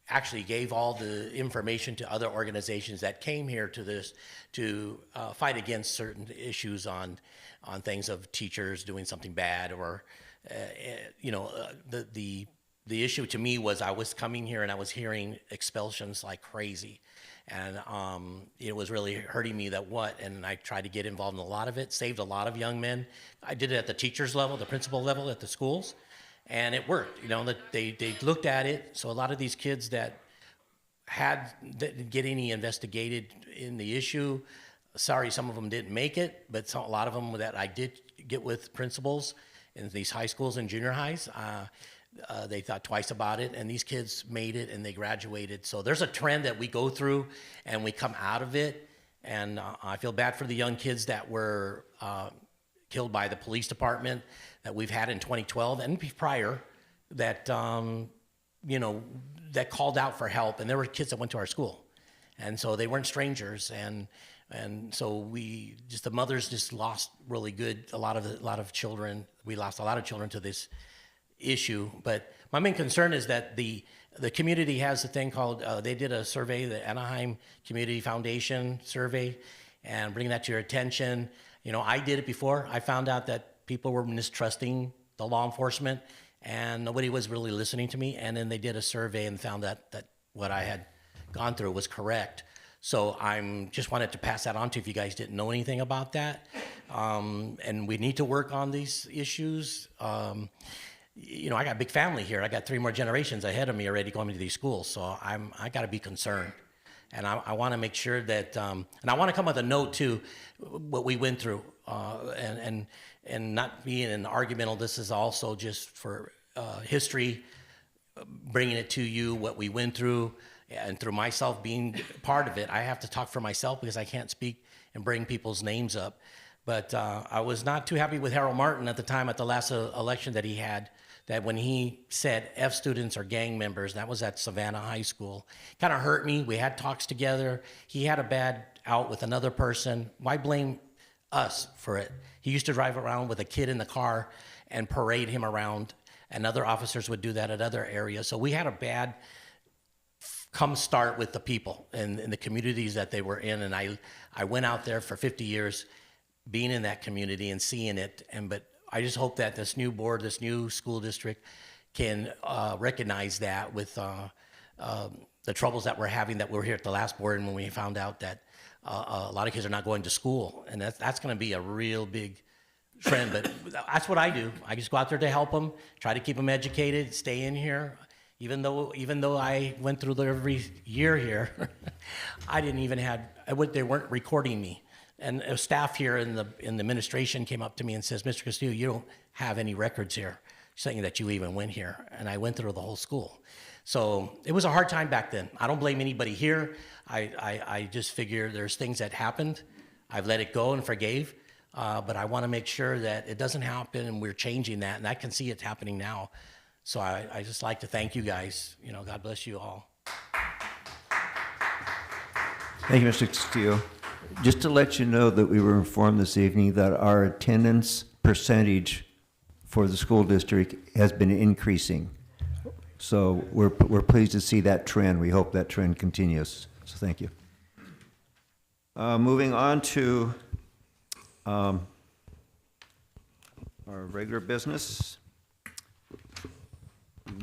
actually gave all the information to other organizations that came here to fight against certain issues on things of teachers doing something bad or the issue to me was I was coming here and I was hearing expulsions like crazy, and it was really hurting me and I tried to get involved in a lot of it, saved a lot of young men. I did it at the teachers level, the principal level at the schools, and it worked. They looked at it. So a lot of these kids that didn't get any investigated in the issue, sorry, some of them didn't make it, but a lot of them that I did get with principals in these high schools and junior highs, they thought twice about it, and these kids made it and they graduated. So there's a trend that we go through and we come out of it. And I feel bad for the young kids that were killed by the police department that we've had in 2012 and prior that, that called out for help. And there were kids that went to our school. And so they weren't strangers. And so the mothers just lost really good, a lot of children. We lost a lot of children to this issue. But my main concern is that the community has a thing called, they did a survey, the Anaheim Community Foundation survey, and bring that to your attention. I did it before. I found out that people were mistrusting the law enforcement and nobody was really listening to me. And then they did a survey and found that what I had gone through was correct. So I'm just wanted to pass that on to you if you guys didn't know anything about that. And we need to work on these issues. I got a big family here. I got 3 more generations ahead of me already going to these schools. So I got to be concerned. And I want to make sure that, and I want to come with a note too, what we went through, and not being an argumental. This is also just for history, bringing it to you, what we went through, and through myself being part of it. I have to talk for myself because I can't speak and bring people's names up. But I was not too happy with Harold Martin at the time at the last election that he had, that when he said F students are gang members, that was at Savannah High School. Kind of hurt me. We had talks together. He had a bad out with another person. Why blame us for it? He used to drive around with a kid in the car and parade him around, and other officers would do that at other areas. So we had a bad start with the people and the communities that they were in. And I went out there for 50 years being in that community and seeing it. But I just hope that this new board, this new school district can recognize that with the troubles that we're having, that we were here at the last board and when we found out that a lot of kids are not going to school. And that's going to be a real big trend. But that's what I do. I just go out there to help them, try to keep them educated, stay in here. Even though I went through every year here, I didn't even they weren't recording me. And a staff here in the administration came up to me and says, "Mr. Castillo, you don't have any records here saying that you even went here." And I went through the whole school. So it was a hard time back then. I don't blame anybody here. I just figure there's things that happened. I've let it go and forgave. But I want to make sure that it doesn't happen and we're changing that. And I can see it happening now. So I just like to thank you guys. God bless you all. Thank you, Mr. Castillo. Just to let you know that we were informed this evening that our attendance percentage for the school district has been increasing. So we're pleased to see that trend. We hope that trend continues. So thank you. Moving on to our regular business.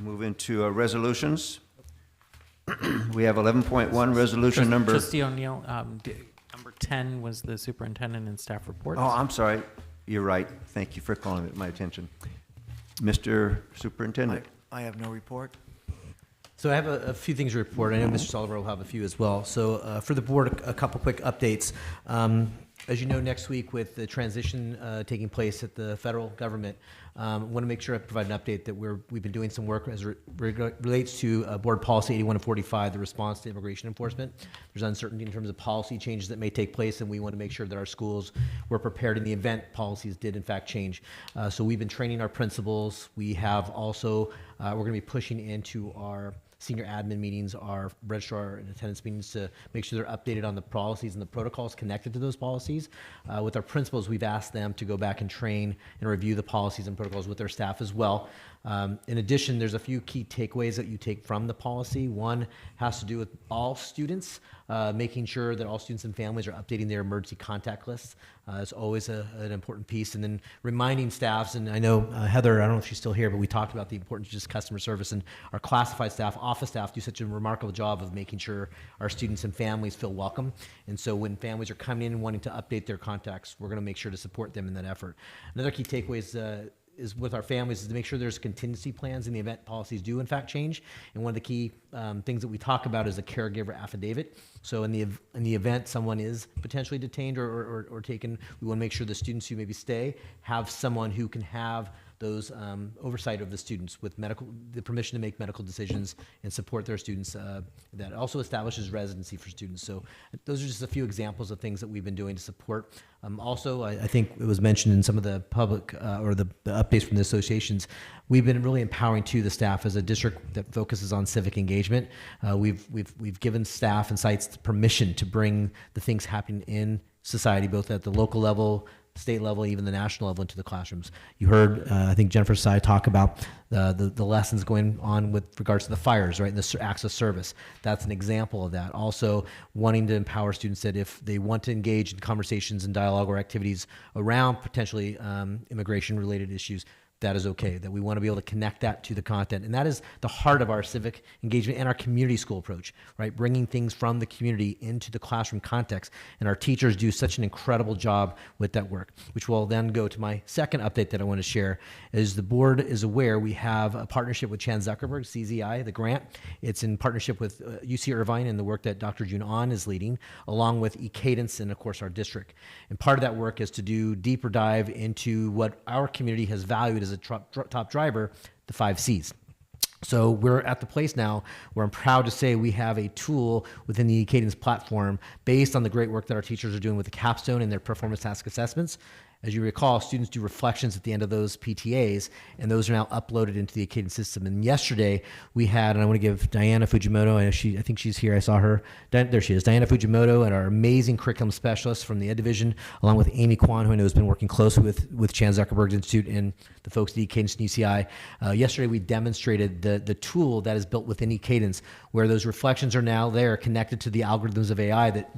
Move into resolutions. We have 11.1 resolution number. Trustee O'Neill, number 10 was the superintendent and staff report. Oh, I'm sorry. you're right. Thank you for calling it to my attention. Mr. Superintendent. I have no report. So I have a few things to report. I know Mr. Sullivan will have a few as well. So for the board, a couple quick updates. As you know, next week with the transition taking place at the federal government, I want to make sure I provide an update that we've been doing some work as relates to Board Policy 81 and 45, the response to immigration enforcement. There's uncertainty in terms of policy changes that may take place, and we want to make sure that our schools were prepared in the event policies did in fact change. So we've been training our principals. We have also, we're going to be pushing into our senior admin meetings, our registrar and attendance meetings to make sure they're updated on the policies and the protocols connected to those policies. With our principals, we've asked them to go back and train and review the policies and protocols with their staff as well. In addition, there's a few key takeaways that you take from the policy. One has to do with all students, making sure that all students and families are updating their emergency contact lists. It's always an important piece. And then reminding staffs, and I know Heather, I don't know if she's still here, but we talked about the importance of just customer service, and our classified staff, office staff do such a remarkable job of making sure our students and families feel welcome. And so when families are coming in and wanting to update their contacts, we're going to make sure to support them in that effort. Another key takeaway is with our families is to make sure there's contingency plans in the event policies do in fact change. And one of the key things that we talk about is a caregiver affidavit. So in the event someone is potentially detained or taken, we want to make sure the students who maybe stay have someone who can have those oversight of the students with the permission to make medical decisions and support their students. That also establishes residency for students. So those are just a few examples of things that we've been doing to support. Also, I think it was mentioned in some of the public or the updates from the associations, we've been really empowering the staff as a district that focuses on civic engagement. We've given staff and sites the permission to bring the things happening in society, both at the local level, state level, even the national level, into the classrooms. You heard, I think, Jennifer Sy talk about the lessons going on with regards to the fires, right, and the acts of service. That's an example of that. Also, wanting to empower students that if they want to engage in conversations and dialogue or activities around potentially immigration-related issues, that is okay, that we want to be able to connect that to the content. And that is the heart of our civic engagement and our community school approach, right? Bringing things from the community into the classroom context. And our teachers do such an incredible job with that work, which will then go to my second update that I want to share. As the board is aware, we have a partnership with Chan Zuckerberg, CZI, the grant. It's in partnership with UC Irvine and the work that Dr. June An is leading, along with eCadence and, of course, our district. And part of that work is to do deeper dive into what our community has valued as a top driver, the 5 C's. So we're at the place now where I'm proud to say we have a tool within the eCadence platform based on the great work that our teachers are doing with the capstone and their performance task assessments. As you recall, students do reflections at the end of those PTAs, and those are now uploaded into the Acadian system. And yesterday we had, and I want to give Diana Fujimoto, I think she's here, I saw her, there she is, Diana Fujimoto, and our amazing curriculum specialist from the Ed Division, along with Amy Kwan, who I know has been working closely with Chan Zuckerberg Institute and the folks at eCadence and UCI. Yesterday we demonstrated the tool that is built within eCadence, where those reflections are now there connected to the algorithms of AI that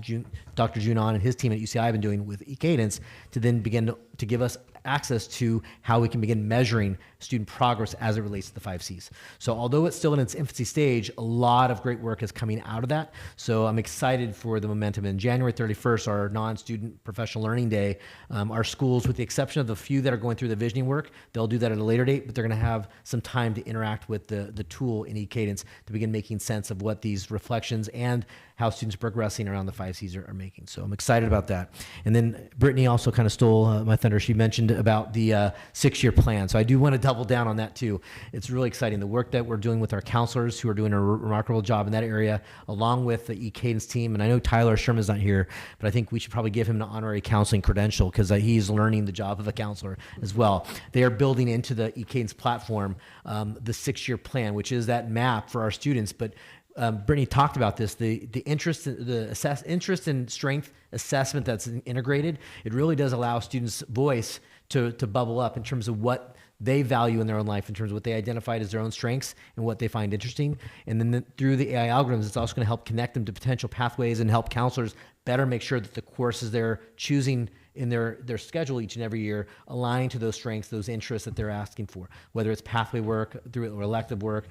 Dr. Junon and his team at UCI have been doing with eCadence to then begin to give us access to how we can begin measuring student progress as it relates to the 5 C's. So although it's still in its infancy stage, a lot of great work is coming out of that. So I'm excited for the momentum. In January 31st, our non-student professional learning day, our schools, with the exception of the few that are going through the visioning work, they'll do that at a later date, but they're going to have some time to interact with the tool in eCadence to begin making sense of what these reflections and how students are progressing around the 5 C's are making. So I'm excited about that. And then Brittany also kind of stole my thunder. She mentioned about the 6-year plan. So I do want to double down on that too. It's really exciting. The work that we're doing with our counselors who are doing a remarkable job in that area, along with the eCadence team. And I know Tyler Sherman's not here, but I think we should probably give him an honorary counseling credential because he's learning the job of a counselor as well. They are building into the eCadence platform the 6-year plan, which is that map for our students. But Brittany talked about this, the interest and strength assessment that's integrated. It really does allow students' voice to bubble up in terms of what they value in their own life, in terms of what they identified as their own strengths and what they find interesting. And then through the AI algorithms, it's also going to help connect them to potential pathways and help counselors better make sure that the courses they're choosing in their schedule each and every year, aligning to those strengths, those interests that they're asking for, whether it's pathway work through or elective work,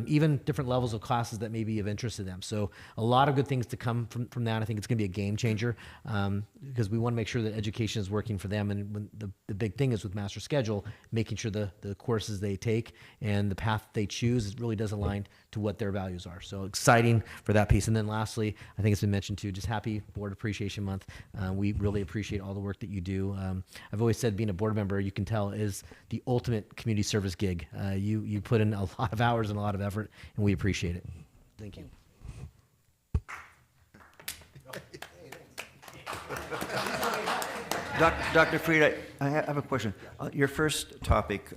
even different levels of classes that may be of interest to them. So a lot of good things to come from that. I think it's going to be a game changer because we want to make sure that education is working for them. And when the big thing is with master schedule, making sure the courses they take and the path they choose really does align to what their values are. So exciting for that piece. And then lastly, I think it's been mentioned too, just happy Board Appreciation Month. We really appreciate all the work that you do. I've always said being a board member, you can tell, is the ultimate community service gig. You put in a lot of hours and a lot of effort, and we appreciate it. Thank you. Dr. Fried, I have a question. Your first topic,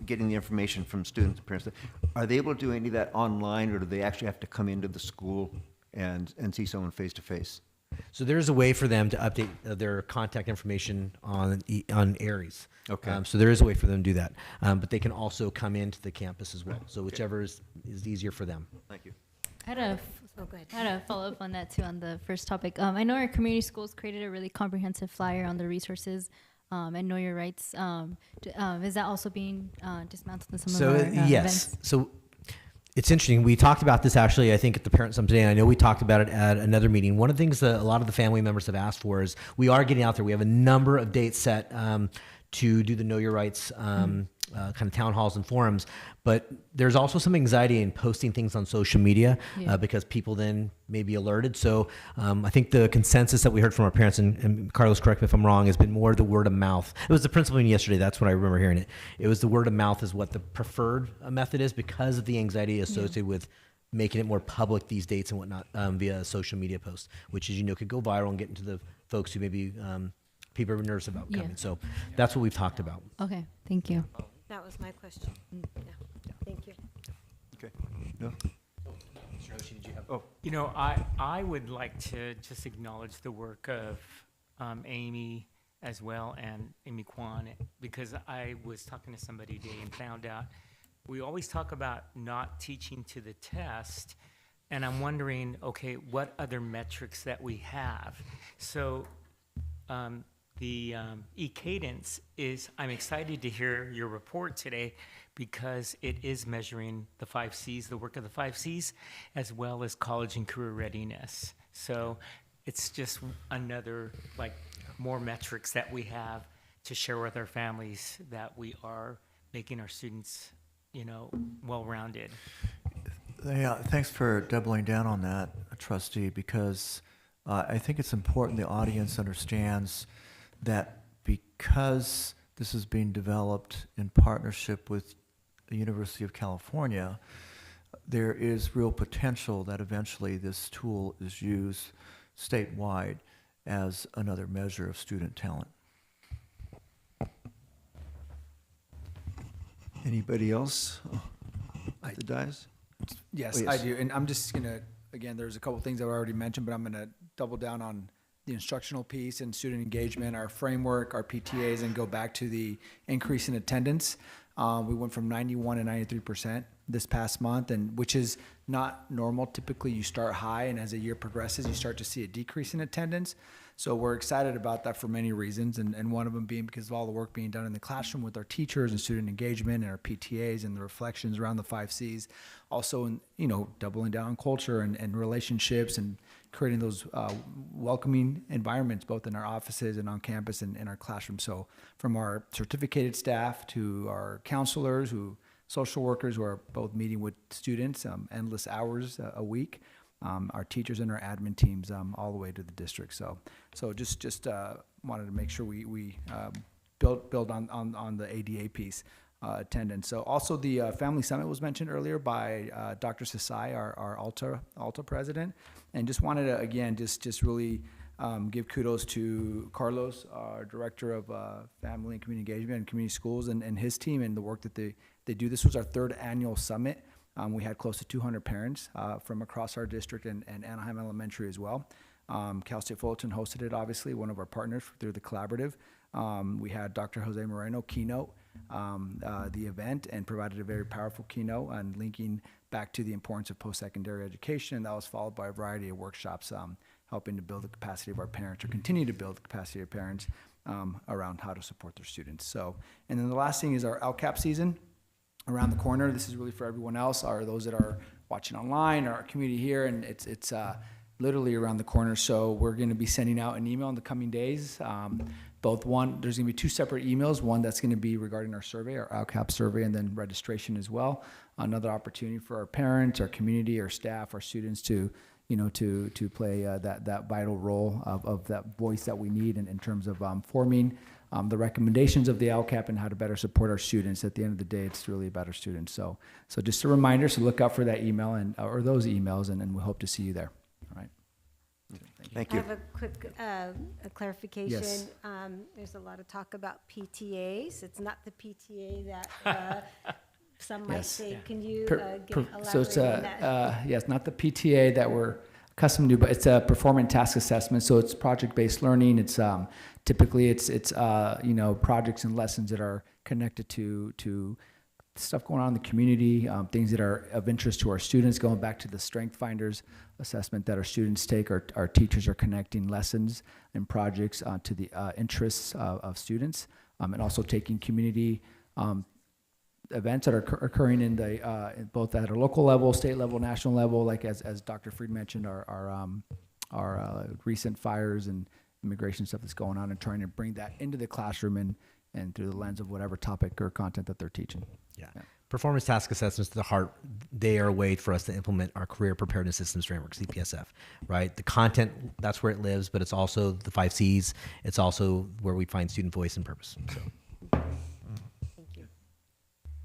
getting the information from students and parents, are they able to do any of that online, or do they actually have to come into the school and see someone face to face? So there's a way for them to update their contact information on Aries. Okay. So there is a way for them to do that. But they can also come into the campus as well. So whichever is easier for them. Thank you. I had a follow-up on that too, on the first topic. I know our community schools created a really comprehensive flyer on the resources and Know Your Rights. Is that also being dismantled in some of our yes. events? So it's interesting. We talked about this actually, I think, at the Parent Summit today. And I know we talked about it at another meeting. One of the things that a lot of the family members have asked for is we are getting out there. We have a number of dates set to do the Know Your Rights kind of town halls and forums, but there's also some anxiety in posting things on social media because people then may be alerted. So I think the consensus that we heard from our parents, and Carlos, correct me if I'm wrong, has been more the word of mouth. It was the principal meeting yesterday. That's when I remember hearing it. It was the word of mouth is what the preferred method is because of the anxiety associated with making it more public, these dates and whatnot, via social media posts, which, as you know, could go viral and get into the folks who maybe people are nervous about coming. So that's what we've talked about. Okay, thank you. That was my question. Yeah. Thank you. Okay. No? Oh. You know, I would like to just acknowledge the work of Amy as well, and Amy Kwan, because I was talking to somebody today and found out we always talk about not teaching to the test, and I'm wondering, okay, what other metrics that we have? So the e-cadence is, I'm excited to hear your report today because it is measuring the 5 C's, the work of the 5 C's, as well as college and career readiness. So it's just another, like, more metrics that we have to share with our families that we are making our students, you know, well-rounded. Yeah, thanks for doubling down on that, trustee, because I think it's important the audience understands that because this is being developed in partnership with the University of California, there is real potential that eventually this tool is used statewide as another measure of student talent. Anybody else? At the dais? Yes, Oh, I do. And I'm just going to, again, there's a couple things I've already mentioned, but I'm going to double down on the instructional piece and student engagement, our framework, our PTAs, and go back to the increase in attendance. We went from 91 to 93% this past month, and which is not normal. Typically, you start high, and as the year progresses, you start to see a decrease in attendance. So we're excited about that for many reasons, and one of them being because of all the work being done in the classroom with our teachers and student engagement and our PTAs and the reflections around the 5 C's. Also, in, you know, doubling down on culture and relationships and creating those welcoming environments both in our offices and on campus and in our classroom. So from our certificated staff to our counselors, social workers who are both meeting with students endless hours a week, our teachers and our admin teams all the way to the district. So just wanted to make sure we build on the ADA piece. Attendance. So also the Family Summit was mentioned earlier by Dr. Sasai, our Alta president, and just wanted to, again, just really give kudos to Carlos, our director of Family and Community Engagement and Community Schools, and his team and the work that they do. This was our 3rd annual summit. We had close to 200 parents from across our district and Anaheim Elementary as well. Cal State Fullerton hosted it, obviously, one of our partners through the collaborative. We had Dr. Jose Moreno keynote the event and provided a very powerful keynote and linking back to the importance of post-secondary education. And that was followed by a variety of workshops helping to build the capacity of our parents or continue to build the capacity of parents around how to support their students. So, and then the last thing is our LCAP season around the corner. This is really for everyone else, or those that are watching online, or our community here, and it's literally around the corner. So we're going to be sending out an email in the coming days. There's going to be 2 separate emails. One that's going to be regarding our survey, our LCAP survey, and then registration as well. Another opportunity for our parents, our community, our staff, our students to play that vital role of that voice that we need in terms of forming the recommendations of the LCAP and how to better support our students. At the end of the day, it's really about our students. So just a reminder, so look out for that email or those emails, and we hope to see you there. All right. Thank you. I have a quick a clarification. Yes. There's a lot of talk about PTAs. It's not the PTA that some might Yes. say. Can you elaborate So it's on that? yes, not the PTA that we're accustomed to, but it's a performance task assessment. So it's project-based learning. It's typically it's projects and lessons that are connected to stuff going on in the community, things that are of interest to our students. Going back to the Strength Finders assessment that our students take, our teachers are connecting lessons and projects to the interests of students, and also taking community events that are occurring in both at a local level, state level, national level, like as Dr. Fried mentioned, our recent fires and immigration stuff that's going on, and trying to bring that into the classroom and through the lens of whatever topic or content that they're teaching. Yeah. Performance task assessments, the heart, they are a way for us to implement our career preparedness systems framework, CPSF, right? The content, that's where it lives, but it's also the 5 C's. It's also where we find student voice and purpose. So.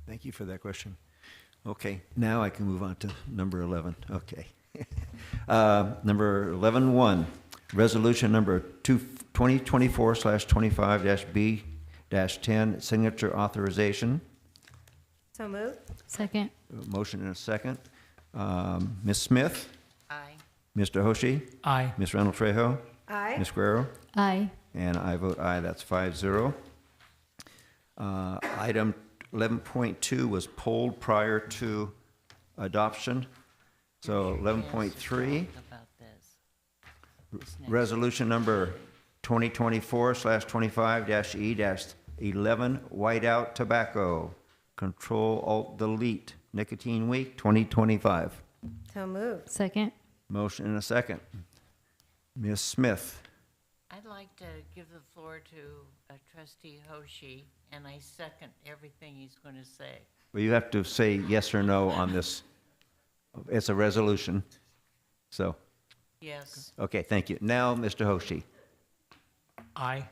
Thank you for that question. Okay, now I can move on to number 11. Okay. Number 11.1, resolution number 2024/25-B-10, signature authorization. So moved. Second. Motion and a second. Ms. Smith? Aye. Mr. Hoshi? Aye. Ms. Reynolds Trejo? Aye. Ms. Guerrero? Aye. And I vote aye, that's 5-0. Item 11.2 was pulled prior to adoption. So 11.3, About this. resolution number 2024/25-E-11, whiteout tobacco, control alt delete, nicotine week 2025. So moved. Second. Motion and a second. Ms. Smith? I'd like to give the floor to Trustee Hoshi, and I second everything he's going to say. Well, you have to say yes or no on this. It's a resolution. So, Yes. okay, thank you. Now, Mr. Hoshi. Aye.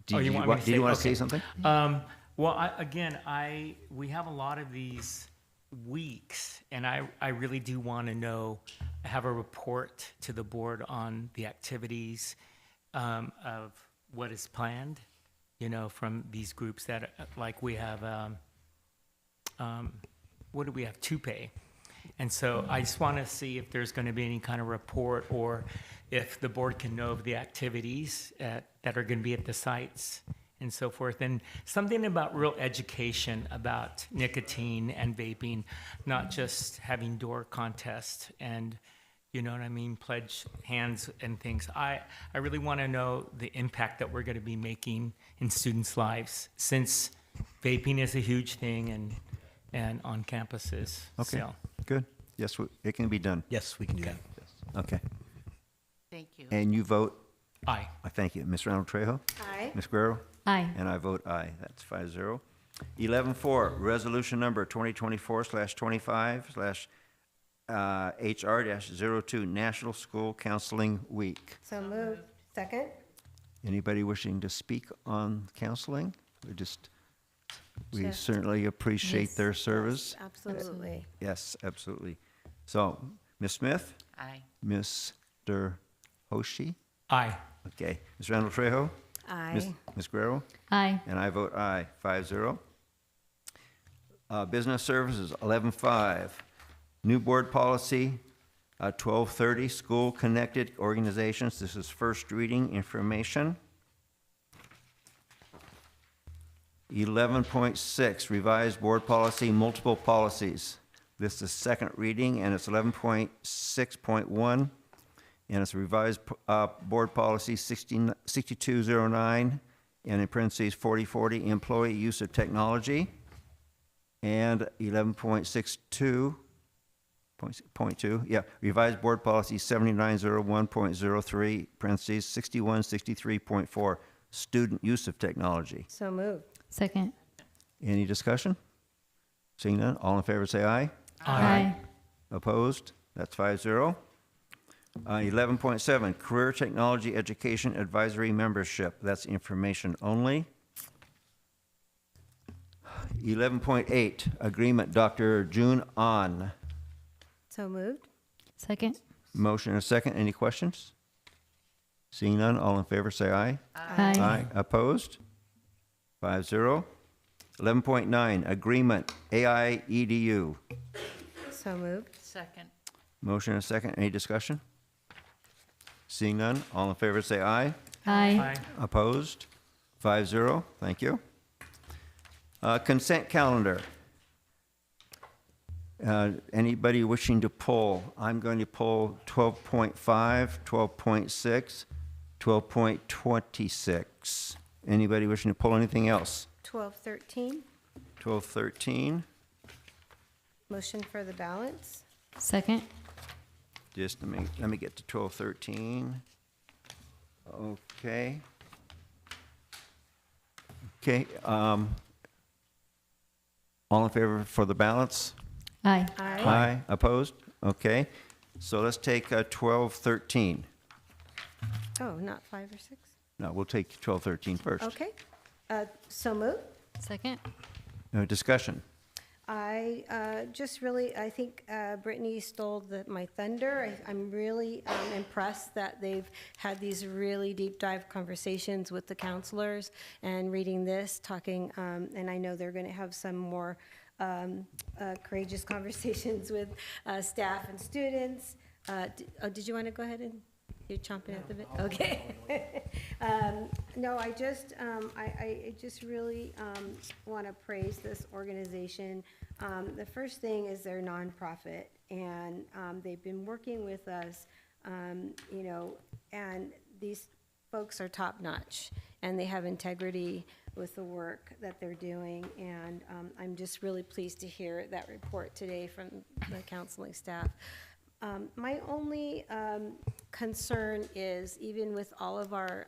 Did you me want to say okay. something? Well, we have a lot of these weeks, and I really do want to know, have a report to the board on the activities of what is planned, from these groups that, like we have, what do we have, Tupe. And so I just want to see if there's going to be any kind of report, or if the board can know of the activities that are going to be at the sites and so forth. And something about real education about nicotine and vaping, not just having door contests and, pledge hands and things. I really want to know the impact that we're going to be making in students' lives, since vaping is a huge thing and on campuses. Okay, So, good. Yes, it can be done. Yes, we can do that. Okay. Thank you. And you vote? aye. Thank you. Ms. Reynolds Trejo? Aye. Ms. Guerrero? Aye. And I vote aye. That's 5-0. 11.4, resolution number 2024/25/HR-02, National School Counseling Week. So moved. Second. Anybody wishing to speak on counseling? We Just- certainly appreciate Yes. their service. Absolutely. Yes, absolutely. So, Ms. Smith? Aye. Mr. Hoshi? Aye. Okay. Ms. Reynolds Trejo? Aye. Ms. Guerrero? Aye. And I vote aye, 5-0. Business Services, 11.5. New board policy, 12.30, school-connected organizations. This is first reading information. 11.6, revised board policy, multiple policies. This is second reading, and it's 11.6.1, and it's revised board policy 6209, and in parentheses 4040, employee use of technology, and 11.62, point two, yeah, revised board policy 7901.03, parentheses 6163.4, student use of technology. So moved. Second. Any discussion? Seeing none, all in favor say aye. Aye. Opposed? That's 5-0. 11.7, Career Technology Education Advisory Membership. That's information only. 11.8, Agreement, Dr. June An. So moved. Second. Motion and a second. Any questions? Seeing none, all in favor say aye. Aye. Opposed? 5-0. 11.9, Agreement, AI EDU. So moved. Second. Motion and a second. Any discussion? Seeing none, all in favor say aye. Aye. Opposed? 5-0. Thank you. Consent calendar. Anybody wishing to pull? I'm going to pull 12.5, 12.6, 12.26. Anybody wishing to pull anything else? 1213. 12.13. Motion for the balance. Second. Just let me get to 12.13. Okay. Okay. All in favor for the balance? Aye. Aye. Opposed? Okay. So let's take 12.13. Oh, not 5 or 6? No, we'll take 12.13 first. Okay. So moved. Second. Discussion. I I think Brittany stole my thunder. I'm really impressed that they've had these really deep dive conversations with the counselors and reading this, talking, and I know they're going to have some more courageous conversations with staff and students. Did you want to go ahead and? You're chomping at the bit? Okay. No, I just really want to praise this organization. The first thing is they're nonprofit, and they've been working with us, and these folks are top-notch, and they have integrity with the work that they're doing, and I'm just really pleased to hear that report today from the counseling staff. My only concern is, even with all of our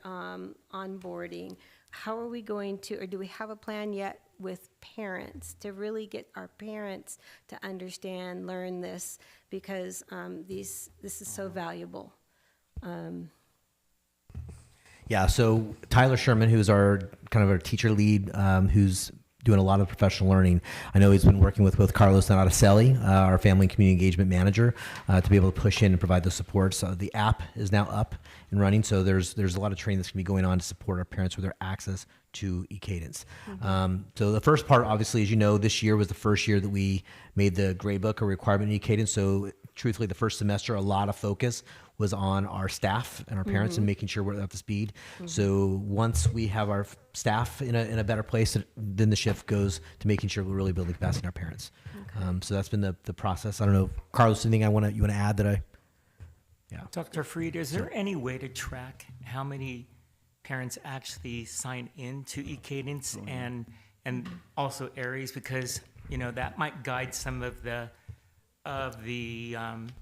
onboarding, how are we going to, or do we have a plan yet with parents to really get our parents to understand, learn this, because this is so valuable. Yeah, so Tyler Sherman, who's our kind of our teacher lead, who's doing a lot of professional learning. I know he's been working with both Carlos and Araceli, our family and community engagement manager, to be able to push in and provide the support. So the app is now up and running. So there's a lot of training that's going to be going on to support our parents with their access to eCadence. So the first part, obviously, as you know, this year was the first year that we made the grade book a requirement in eCadence. So truthfully, the first semester, a lot of focus was on our staff and our parents and making sure we're up to speed. So once we have our staff in a better place, then the shift goes to making sure we're really building capacity in our parents. So that's been the process. I don't know, Carlos, anything you want to add that I? Yeah. Dr. Freed, is there any way to track how many parents actually sign into eCadence and also Aries, because that might guide some of the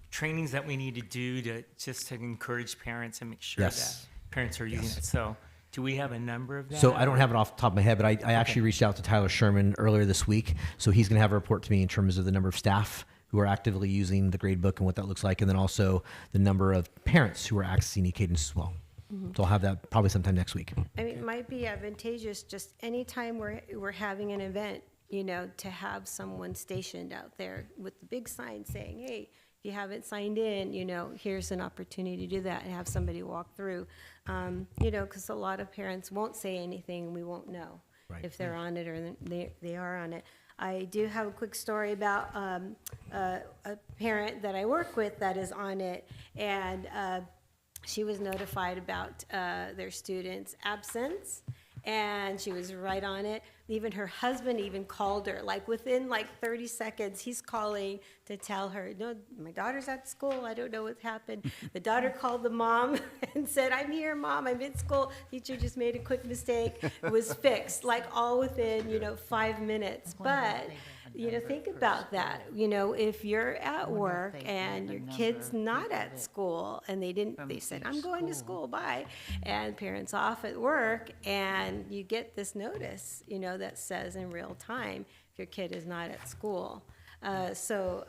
trainings that we need to do to encourage parents and make sure that parents are using it. So do we have a number of that? So I don't have it off the top of my head, but I actually reached out to Tyler Sherman earlier this week. So he's going to have a report to me in terms of the number of staff who are actively using the grade book and what that looks like, and then also the number of parents who are accessing eCadence as well. So I'll have that probably sometime next week. I mean, it might be advantageous just anytime we're having an event, to have someone stationed out there with the big sign saying, hey, if you haven't signed in, here's an opportunity to do that, and have somebody walk through. Because a lot of parents won't say anything, and we won't know if they're on it or they are on it. I do have a quick story about a parent that I work with that is on it, and she was notified about their student's absence, And she was right on it. Even her husband even called her, like within like 30 seconds, he's calling to tell her, no, my daughter's at school, I don't know what's happened. The daughter called the mom and said, I'm here, Mom, I'm in school. Teacher just made a quick mistake. It was fixed, like all within, 5 minutes. But, think about that. If you're at work and your kid's not at school and they said, I'm going to school, bye. And parents off at work and you get this notice, that says in real time if your kid is not at school. So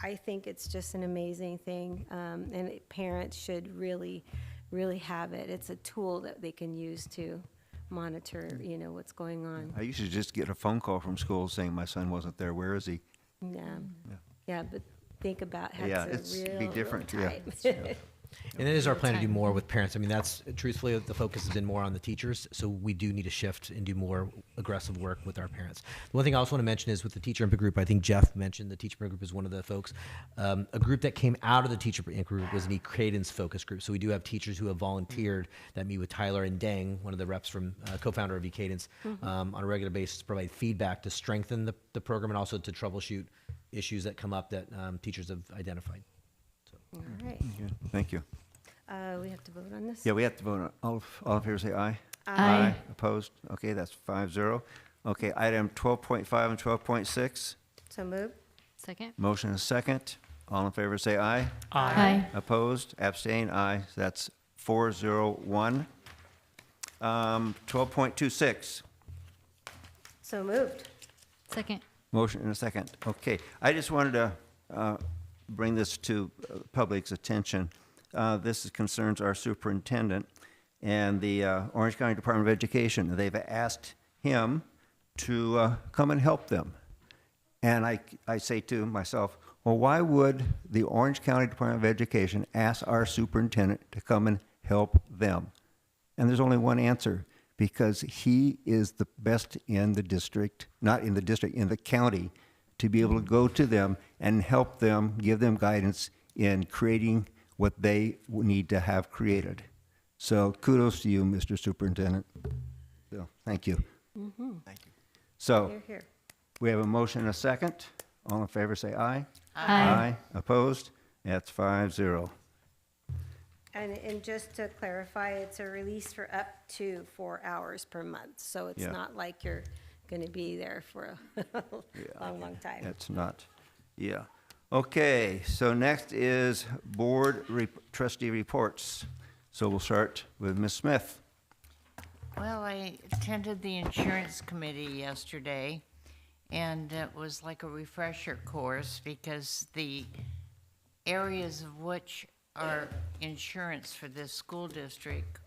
I think it's just an amazing thing, and parents should really, really have it. It's a tool that they can use to monitor, what's going on. I used to just get a phone call from school saying my son wasn't there. Where is he? Yeah, but think about how it's real, be different. real Yeah. time. And it is our plan to do more with parents. I mean, that's truthfully the focus has been more on the teachers. So we do need to shift and do more aggressive work with our parents. The one thing I also want to mention is with the teacher input group. I think Jeff mentioned the teacher input group is one of the folks. A group that came out of the teacher input group was the Cadence focus group. So we do have teachers who have volunteered that meet with Tyler and Deng, one of the reps from co-founder of Cadence, on a regular basis to provide feedback to strengthen the program and also to troubleshoot issues that come up that teachers have identified. All right. Good. Thank you. We have to vote on this? Yeah, we have to vote on all in favor say aye. Aye. Opposed? Okay, that's 5-0. Okay, item 12.5 and 12.6. So moved. Second. Motion is second. All in favor say aye. Aye. Opposed? Abstain? Aye. So that's 4-0-1. 12.26. So moved. Second. Motion and a second. Okay, I just wanted to bring this to public's attention. This concerns our superintendent and the Orange County Department of Education. They've asked him to come and help them. And I say to myself, well, why would the Orange County Department of Education ask our superintendent to come and help them? And there's only one answer, because he is the best in the district, not in the district, in the county, to be able to go to them and help them, give them guidance in creating what they need to have created. So kudos to you, Mr. Superintendent. So, thank you. Thank you. So Here, here. we have a motion and a second. All in favor say aye. Aye. Opposed? That's 5-0. And just to clarify, it's a release for up to 4 hours per month. So it's Yeah. not like you're going to be there for a long, long time. That's not, yeah. Okay, so next is board trustee reports. So we'll start with Ms. Smith. Well, I attended the insurance committee yesterday, and it was like a refresher course because the areas of which our insurance for this school district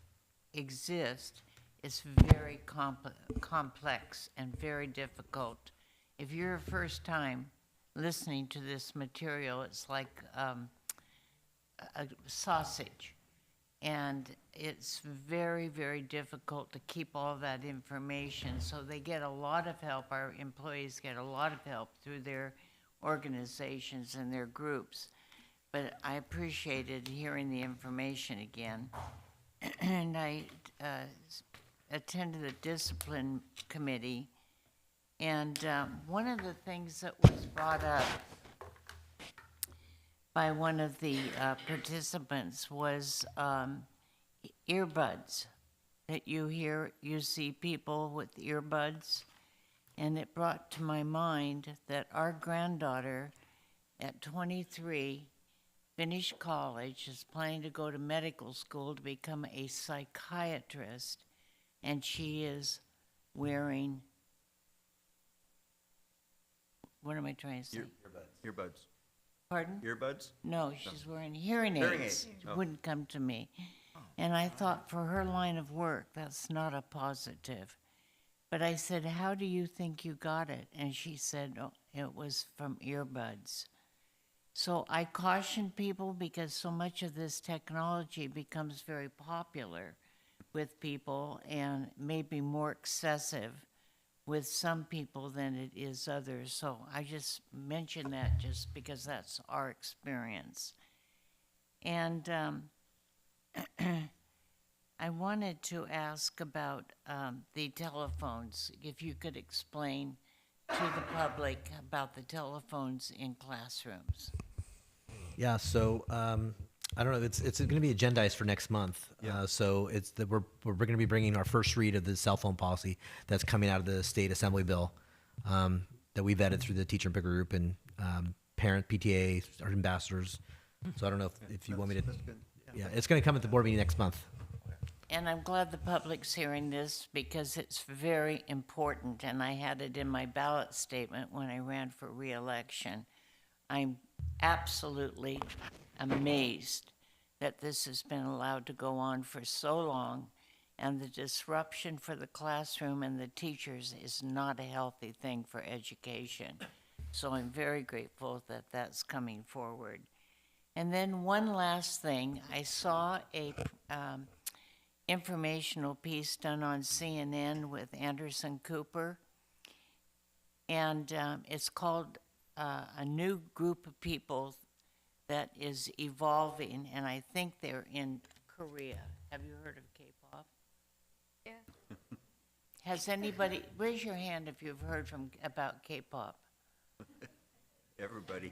exist is very complex and very difficult. If you're a first time listening to this material, it's like a sausage. And it's very, very difficult to keep all that information. So they get a lot of help. Our employees get a lot of help through their organizations and their groups. But I appreciated hearing the information again. And I attended the discipline committee. And one of the things that was brought up by one of the participants was earbuds, that you see people with earbuds. And it brought to my mind that our granddaughter at 23 finished college, is planning to go to medical school to become a psychiatrist, and she is wearing, what am I trying to say? Earbuds. Pardon? Earbuds? No, she's wearing hearing Hearing aids. aids. Oh. Wouldn't come to me. And I thought for her line of work, that's not a positive. But I said, how do you think you got it? And she said, oh, it was from earbuds. So I caution people because so much of this technology becomes very popular with people and maybe more excessive with some people than it is others. So I just mention that just because that's our experience. And I I wanted to ask about the telephones. If you could explain to the public about the telephones in classrooms. Yeah, so I don't know. It's going to be agendized for next month. So we're going to be bringing our first read of the cell phone policy that's coming out of the state assembly bill that we vetted through the teacher and picker group and parent PTA, our ambassadors. So I don't know if you want me to. That's good. Yeah, it's going to come at the board meeting next month. And I'm glad the public's hearing this because it's very important, and I had it in my ballot statement when I ran for re-election. I'm absolutely amazed that this has been allowed to go on for so long, and the disruption for the classroom and the teachers is not a healthy thing for education. So I'm very grateful that that's coming forward. And then one last thing, I saw a informational piece done on CNN with Anderson Cooper, and it's called A New Group of People That Is Evolving, and I think they're in Korea. Have you heard of K-pop? Yeah. Has anybody, raise your hand if you've heard about K-pop. Everybody.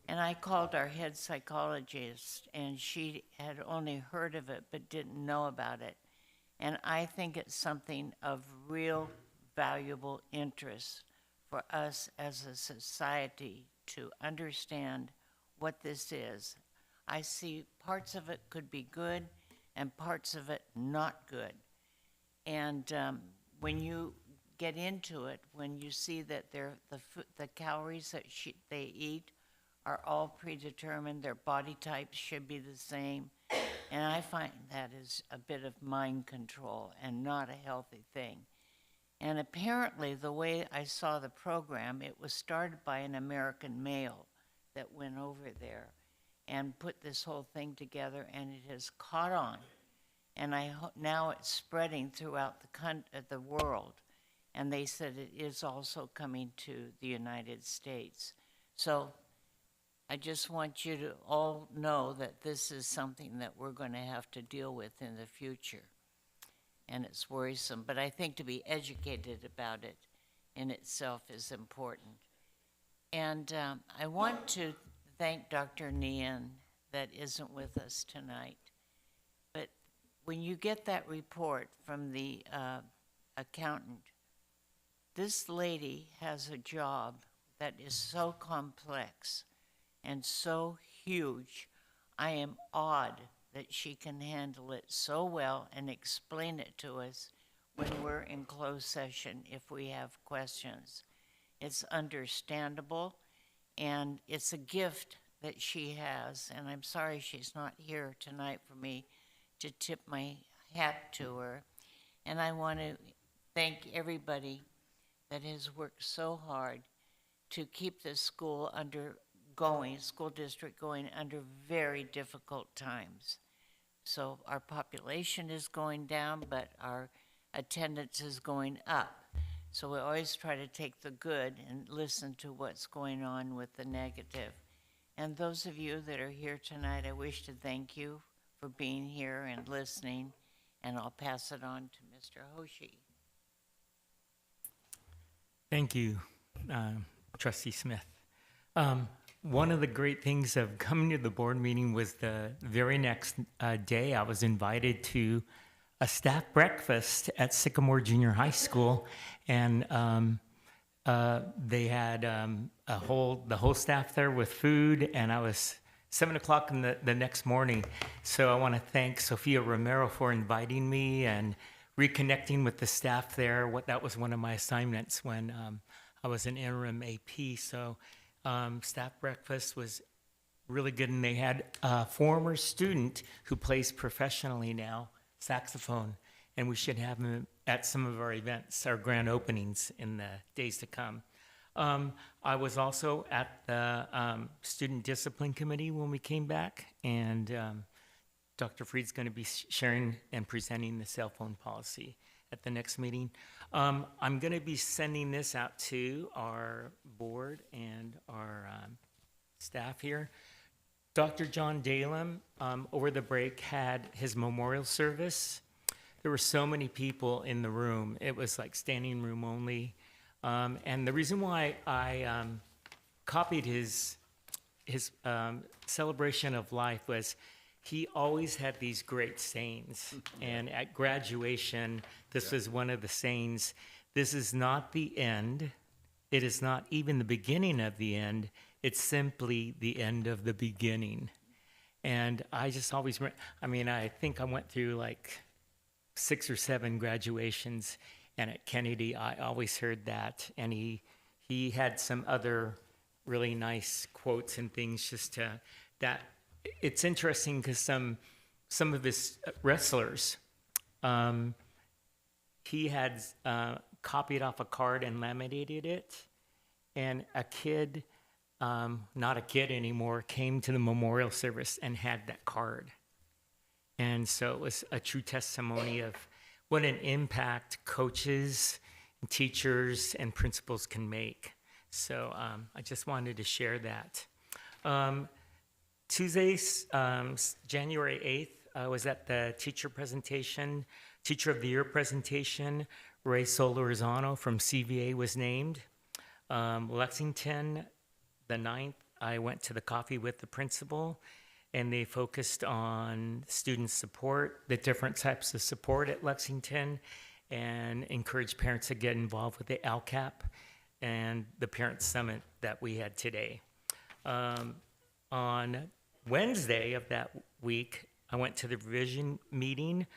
And I called our head psychologist, and she had only heard of it but didn't know about it. And I think it's something of real valuable interest for us as a society to understand what this is. I see parts of it could be good and parts of it not good. And when you get into it, when you see that the calories that they eat are all predetermined, their body types should be the same, and I find that is a bit of mind control and not a healthy thing. And apparently, the way I saw the program, it was started by an American male that went over there and put this whole thing together, and it has caught on. And now it's spreading throughout the world. And they said it is also coming to the United States. So I just want you to all know that this is something that we're going to have to deal with in the future. And it's worrisome, but I think to be educated about it in itself is important. And I want to thank Dr. Nian that isn't with us tonight. But when you get that report from the accountant, this lady has a job that is so complex and so huge. I am awed that she can handle it so well and explain it to us when we're in closed session if we have questions. It's understandable, and it's a gift that she has, and I'm sorry she's not here tonight for me to tip my hat to her. And I want to thank everybody that has worked so hard to keep this school school district going under very difficult times. So our population is going down, but our attendance is going up. So we always try to take the good and listen to what's going on with the negative. And those of you that are here tonight, I wish to thank you for being here and listening, and I'll pass it on to Mr. Hoshi. Thank you, Trustee Smith. One of the great things of coming to the board meeting was the very next day I was invited to a staff breakfast at Sycamore Junior High School, and they had the whole staff there with food, and I was 7 o'clock in the next morning. So I want to thank Sophia Romero for inviting me and reconnecting with the staff there. That was one of my assignments when I was an interim AP. So staff breakfast was really good, and they had a former student who plays professionally now, saxophone, and we should have him at some of our events, our grand openings in the days to come. I was also at the Student Discipline Committee when we came back, and Dr. Freed's going to be sharing and presenting the cell phone policy at the next meeting. I'm going to be sending this out to our board and our staff here Dr. John Dalem, over the break, had his memorial service. There were so many people in the room. It was like standing room only. And the reason why I copied his celebration of life was he always had these great sayings. And at graduation, this was one of the sayings. This is not the end. It is not even the beginning of the end. It's simply the end of the beginning. And I just always, I think I went through like 6 or 7 graduations, and at Kennedy, I always heard that. And he had some other really nice quotes and things just to, that it's interesting because some of his wrestlers, he had copied off a card and laminated it, and a kid, not a kid anymore, came to the memorial service and had that card. And so it was a true testimony of what an impact coaches, and teachers, and principals can make. So I just wanted to share that. Tuesday, January 8th, I was at the teacher of the year presentation. Ray Solorzano from CVA was named. Lexington, the 9th, I went to the coffee with the principal, and they focused on student support, the different types of support at Lexington, and encouraged parents to get involved with the LCAP and the parent summit that we had today. On Wednesday of that week, I went to the revision meeting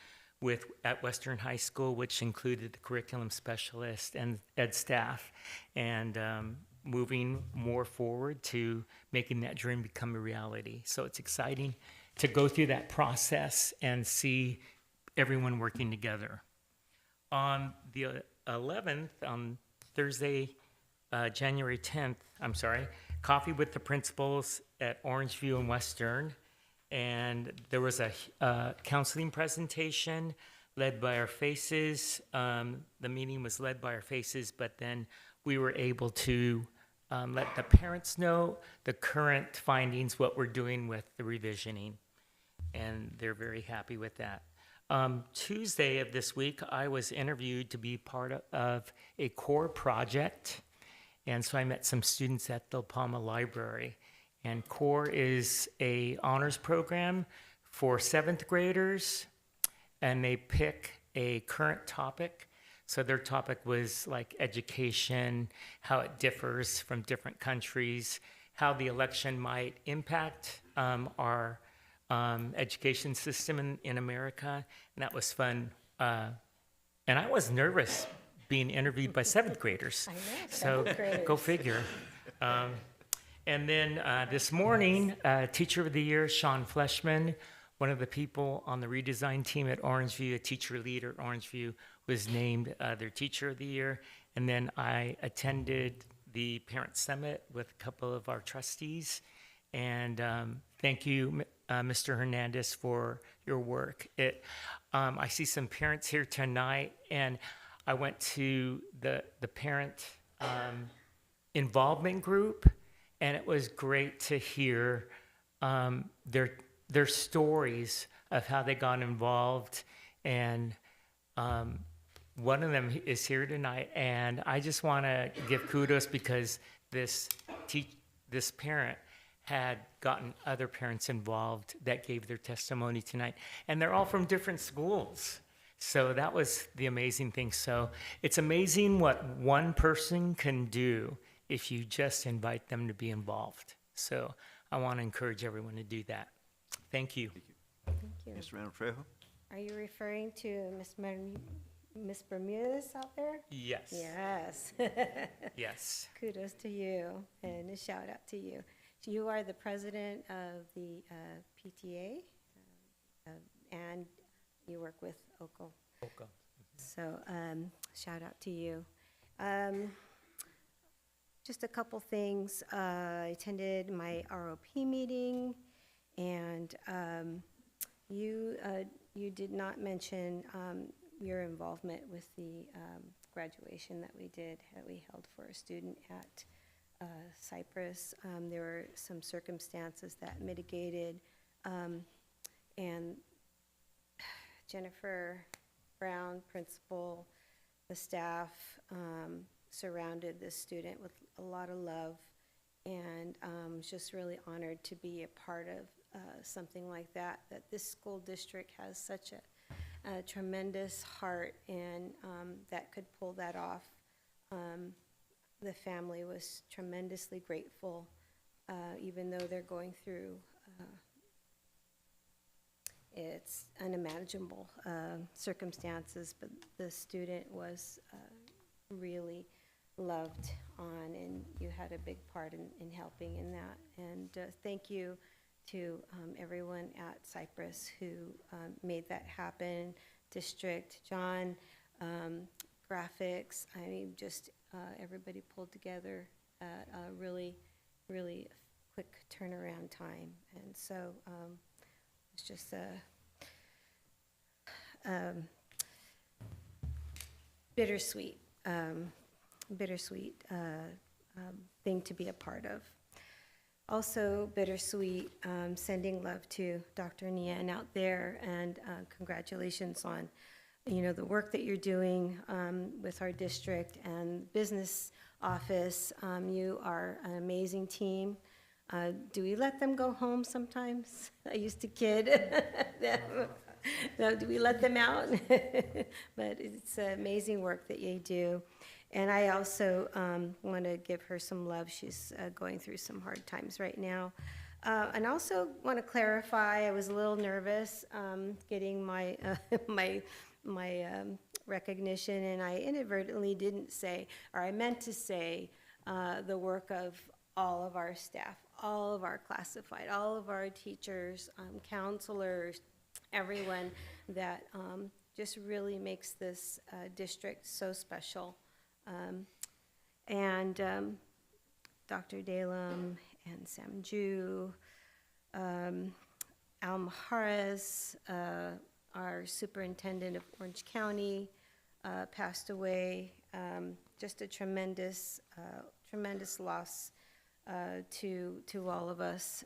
at Western High School, which included the curriculum specialist and ed staff, and moving more forward to making that dream become a reality. So it's exciting to go through that process and see everyone working together. On the 11th, on Thursday, January 10th, coffee with the principals at Orangeview and Western. And there was a counseling presentation led by our faces. The meeting was led by our faces, but then we were able to let the parents know the current findings, what we're doing with the revisioning. And they're very happy with that. Tuesday of this week, I was interviewed to be part of a core project. And so I met some students at the Palma Library. And CORE is a honors program for 7th graders, and they pick a current topic. So their topic was like education, how it differs from different countries, how the election might impact our education system in America, and that was fun. And I was nervous being interviewed by 7th graders. I know, So 7th graders. go figure. And then this morning, Teacher of the Year, Sean Fleshman, one of the people on the redesign team at Orangeview, a teacher leader at Orangeview, was named their Teacher of the Year. And then I attended the Parent Summit with a couple of our trustees. And thank you, Mr. Hernandez, for your work. I see some parents here tonight, and I went to the parent involvement group, and it was great to hear their stories of how they got involved. And one of them is here tonight, and I just want to give kudos because this parent had gotten other parents involved that gave their testimony tonight, and they're all from different schools. So that was the amazing thing. So it's amazing what one person can do if you just invite them to be involved. So I want to encourage everyone to do that. Thank you. Thank you. Mr. Randall Trejo? Are you referring to Miss Bermudez out there? Yes. Yes. Yes. Kudos to you, and a shout out to you. You are the president of the PTA, and you work with OCO. Okay. So shout out to you. Just a couple things. I attended my ROP meeting, and you did not mention your involvement with the graduation that we held for a student at Cypress. There were some circumstances that mitigated, and Jennifer Brown, principal, the staff, surrounded this student with a lot of love, and was just really honored to be a part of something like that this school district has such a tremendous heart, and that could pull that off. The family was tremendously grateful, even though they're going through it's unimaginable circumstances, but the student was really loved on, and you had a big part in helping in that. And thank you to everyone at Cypress who made that happen. District, John, graphics, I mean, just everybody pulled together at a really, really quick turnaround time. And so it's just a bittersweet thing to be a part of. Also bittersweet, sending love to Dr. Nian out there, and congratulations on, you know, the work that you're doing with our district and business office. You are an amazing team. Do we let them go home sometimes? I used to kid them. No, do we let them out? But it's amazing work that you do. And I also want to give her some love. She's going through some hard times right now. And also want to clarify, I was a little nervous getting my my recognition, and I inadvertently didn't say, or I meant to say, the work of all of our staff, all of our classified, all of our teachers, counselors, everyone that just really makes this district so special. And Dr. Dalem and Sam Ju, Al Maharas, our superintendent of Orange County, passed away. Just a tremendous loss to all of us.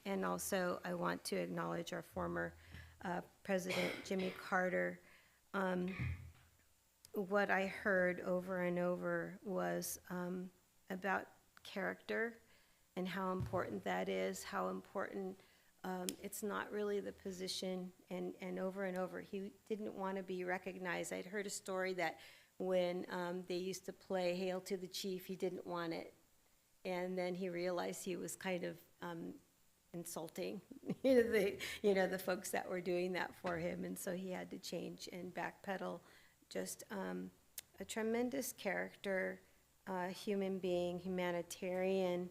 And also, I want to acknowledge our former President Jimmy Carter. What I heard over and over was about character and how important that is, how important it's not really the position, and over, he didn't want to be recognized. I'd heard a story that when they used to play Hail to the Chief, he didn't want it. And then he realized he was kind of insulting the folks that were doing that for him, and so he had to change and backpedal. Just a tremendous character, human being, humanitarian,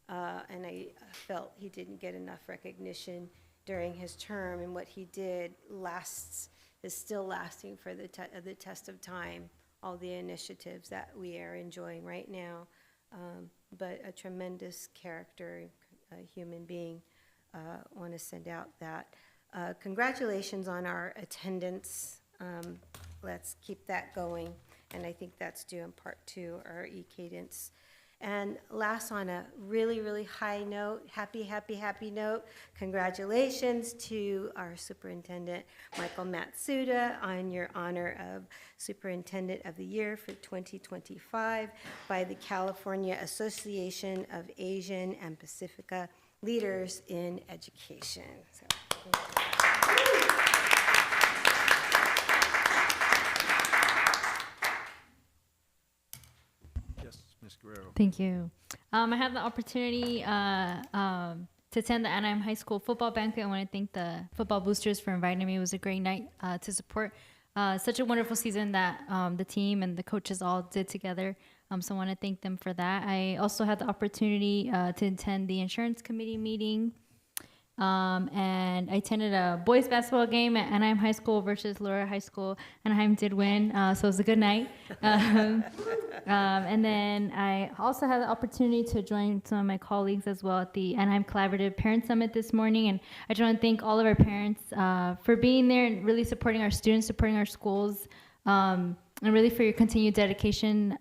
and I felt he didn't get enough recognition during his term, and what he did is still lasting for the test of time, all the initiatives that we are enjoying right now, but a tremendous character, a human being. Want to send out that. Congratulations on our attendance. Let's keep that going, and I think that's due in part to our e-cadence. And last, on a really, really high note, happy note, congratulations to our Superintendent, Michael Matsuda, on your honor of Superintendent of the Year for 2025 by the California Association of Asian and Pacifica Leaders in Education. So, Ms. Guerrero. Thank you. I had the opportunity to attend the Anaheim High School football banquet. I want to thank the football boosters for inviting me. It was a great night to support such a wonderful season that the team and the coaches all did together. So I want to thank them for that. I also had the opportunity to attend the insurance committee meeting. And I attended a boys basketball game at Anaheim High School versus Laura High School. Anaheim did win, so it was a good night. And then I also had the opportunity to join some of my colleagues as well at the Anaheim Collaborative Parent Summit this morning. And I just want to thank all of our parents for being there and really supporting our students, supporting our schools, and really for your continued dedication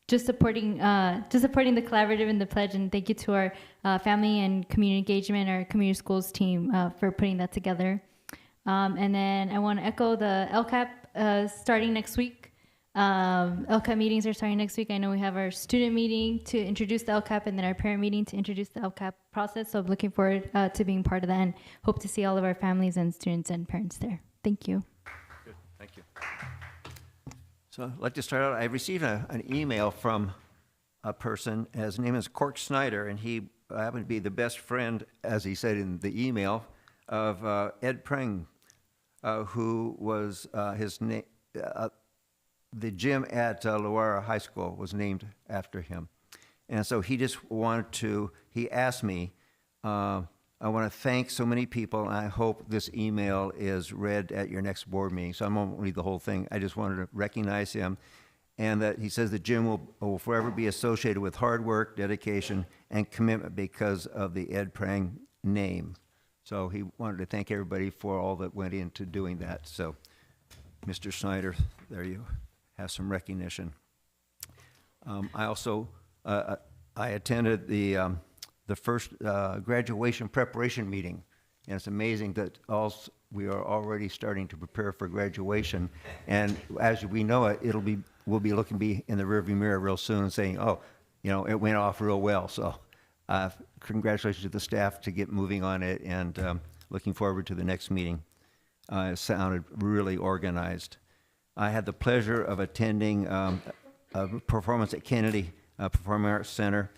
just supporting the collaborative and the pledge, and thank you to our family and community engagement, our community schools team for putting that together. And then I want to echo the LCAP starting next week. LCAP meetings are starting next week. I know we have our student meeting to introduce the LCAP and then our parent meeting to introduce the LCAP process. So I'm looking forward to being part of that and hope to see all of our families and students and parents there. Thank you. Good, thank you. So I'd like to start out, I received an email from a person, his name is Cork Snyder, and he happened to be the best friend, as he said in the email, of Ed Preng, who was his name, the gym at Loara High School was named after him. And so he just wanted to, he asked me, I want to thank so many people, and I hope this email is read at your next board meeting. So I won't read the whole thing. I just wanted to recognize him, and that he says the gym will forever be associated with hard work, dedication, and commitment because of the Ed Prang name. So he wanted to thank everybody for all that went into doing that. So, Mr. Snyder, there you have some recognition. I also I attended the first graduation preparation meeting, and it's amazing that we are already starting to prepare for graduation, and as we know it, we'll be looking in the rearview mirror real soon and saying, oh, you know, it went off real well. So congratulations to the staff to get moving on it, and looking forward to the next meeting. It sounded really organized. I had the pleasure of attending a performance at Kennedy Performing Arts Center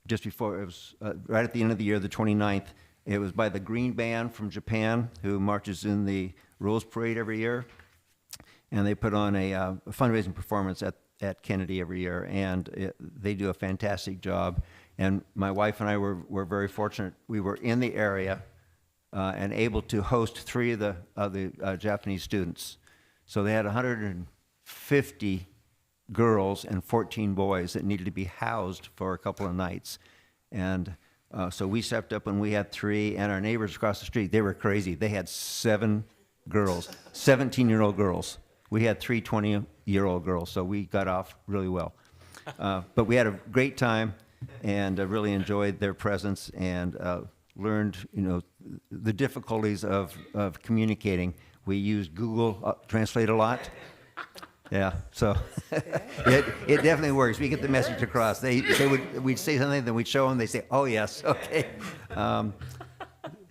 just before, it was right at the end of the year, the 29th. It was by the Green Band from Japan, who marches in the Rose Parade every year. And they put on a fundraising performance at Kennedy every year, and they do a fantastic job. And my wife and I were very fortunate. We were in the area and able to host 3 of the Japanese students. So they had 150 girls and 14 boys that needed to be housed for a couple of nights. And so we stepped up and we had 3, and our neighbors across the street, they were crazy. They had 7 girls, 17-year-old girls. We had 3 20-year-old girls, so we got off really well. But we had a great time and really enjoyed their presence, and learned, you know, the difficulties of communicating. We used Google Translate a lot. Yeah, so it definitely works. We get the message across. We'd say something, then we'd show them. They say, "Oh yes, okay."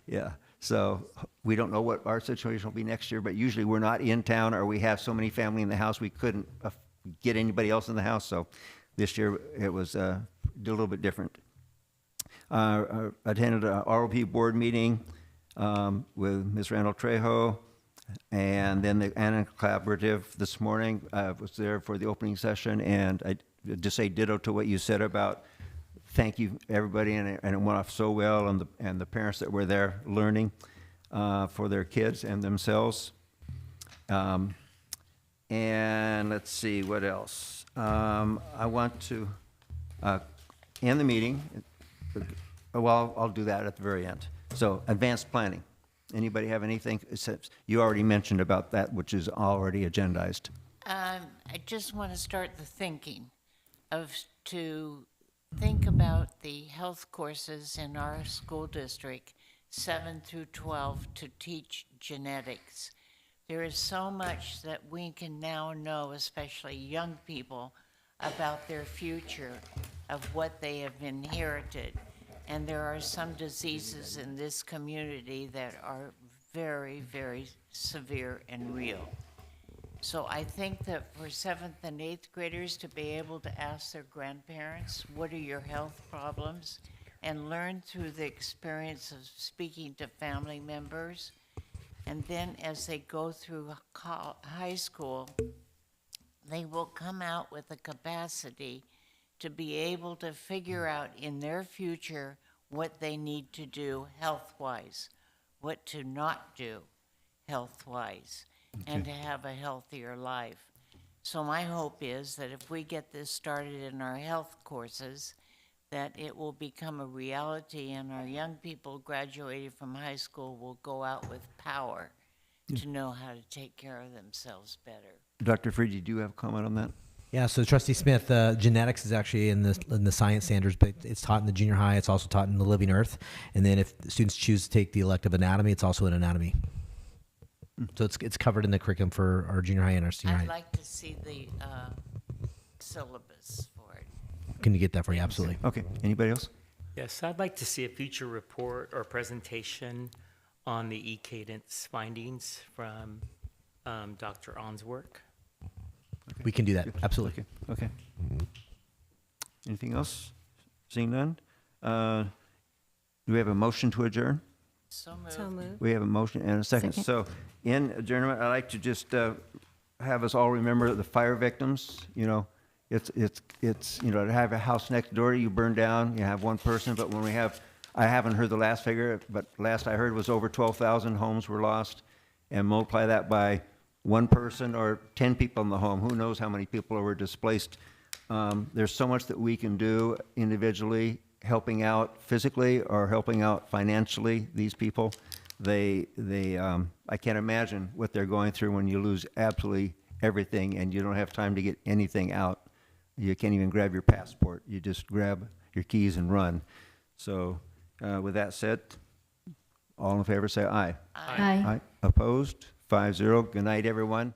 Yeah. So we don't know what our situation will be next year, but usually we're not in town, or we have so many family in the house we couldn't get anybody else in the house. So this year it was a little bit different. I attended an ROP board meeting with Ms. Randall Trejo. And then the Anna Collaborative this morning, was there for the opening session, and I just say ditto to what you said about thank you everybody, and it went off so well, and the parents that were there learning for their kids and themselves. And let's see, what else? I want to end the meeting. Well, I'll do that at the very end. So advanced planning. Anybody have anything? You already mentioned about that, which is already agendized. I just want to start the thinking to think about the health courses in our school district, 7 through 12, to teach genetics. There is so much that we can now know, especially young people, about their future, of what they have inherited. And there are some diseases in this community that are very, very severe and real. So I think that for 7th and 8th graders to be able to ask their grandparents, what are your health problems, and learn through the experience of speaking to family members. And then as they go through high school, they will come out with the capacity to be able to figure out in their future what they need to do health-wise, what to not do health-wise, and to have a healthier life. So my hope is that if we get this started in our health courses, that it will become a reality, and our young people graduating from high school will go out with power to know how to take care of themselves better. Dr. Freed, do you have a comment on that? Yeah, so Trustee Smith, genetics is actually in the science standards, but it's taught in the junior high. It's also taught in the Living Earth. And then if the students choose to take the elective anatomy, it's also in anatomy. So it's covered in the curriculum for our junior high and our senior I'd high. like to see the syllabus for it. Can you get that for you? Absolutely. Okay, anybody else? Yes, I'd like to see a future report or presentation on the e-cadence findings from Dr. On's work. We can do that. Absolutely. Okay. Anything else? Seeing none? Do we have a motion to adjourn? So moved. So moved. We have a motion and a second. So in adjournment, I'd like to just have us all remember the fire victims. You know, it's you know, to have a house next door to you burn down, you have one person, but when we have, I haven't heard the last figure, but last I heard was over 12,000 homes were lost, and multiply that by one person or 10 people in the home. Who knows how many people were displaced? There's so much that we can do individually, helping out physically or helping out financially. These people, I can't imagine what they're going through when you lose absolutely everything and you don't have time to get anything out. You can't even grab your passport. You just grab your keys and run. So with that said, all in favor say aye. Aye. Aye. Opposed? 5-0. Good night, everyone.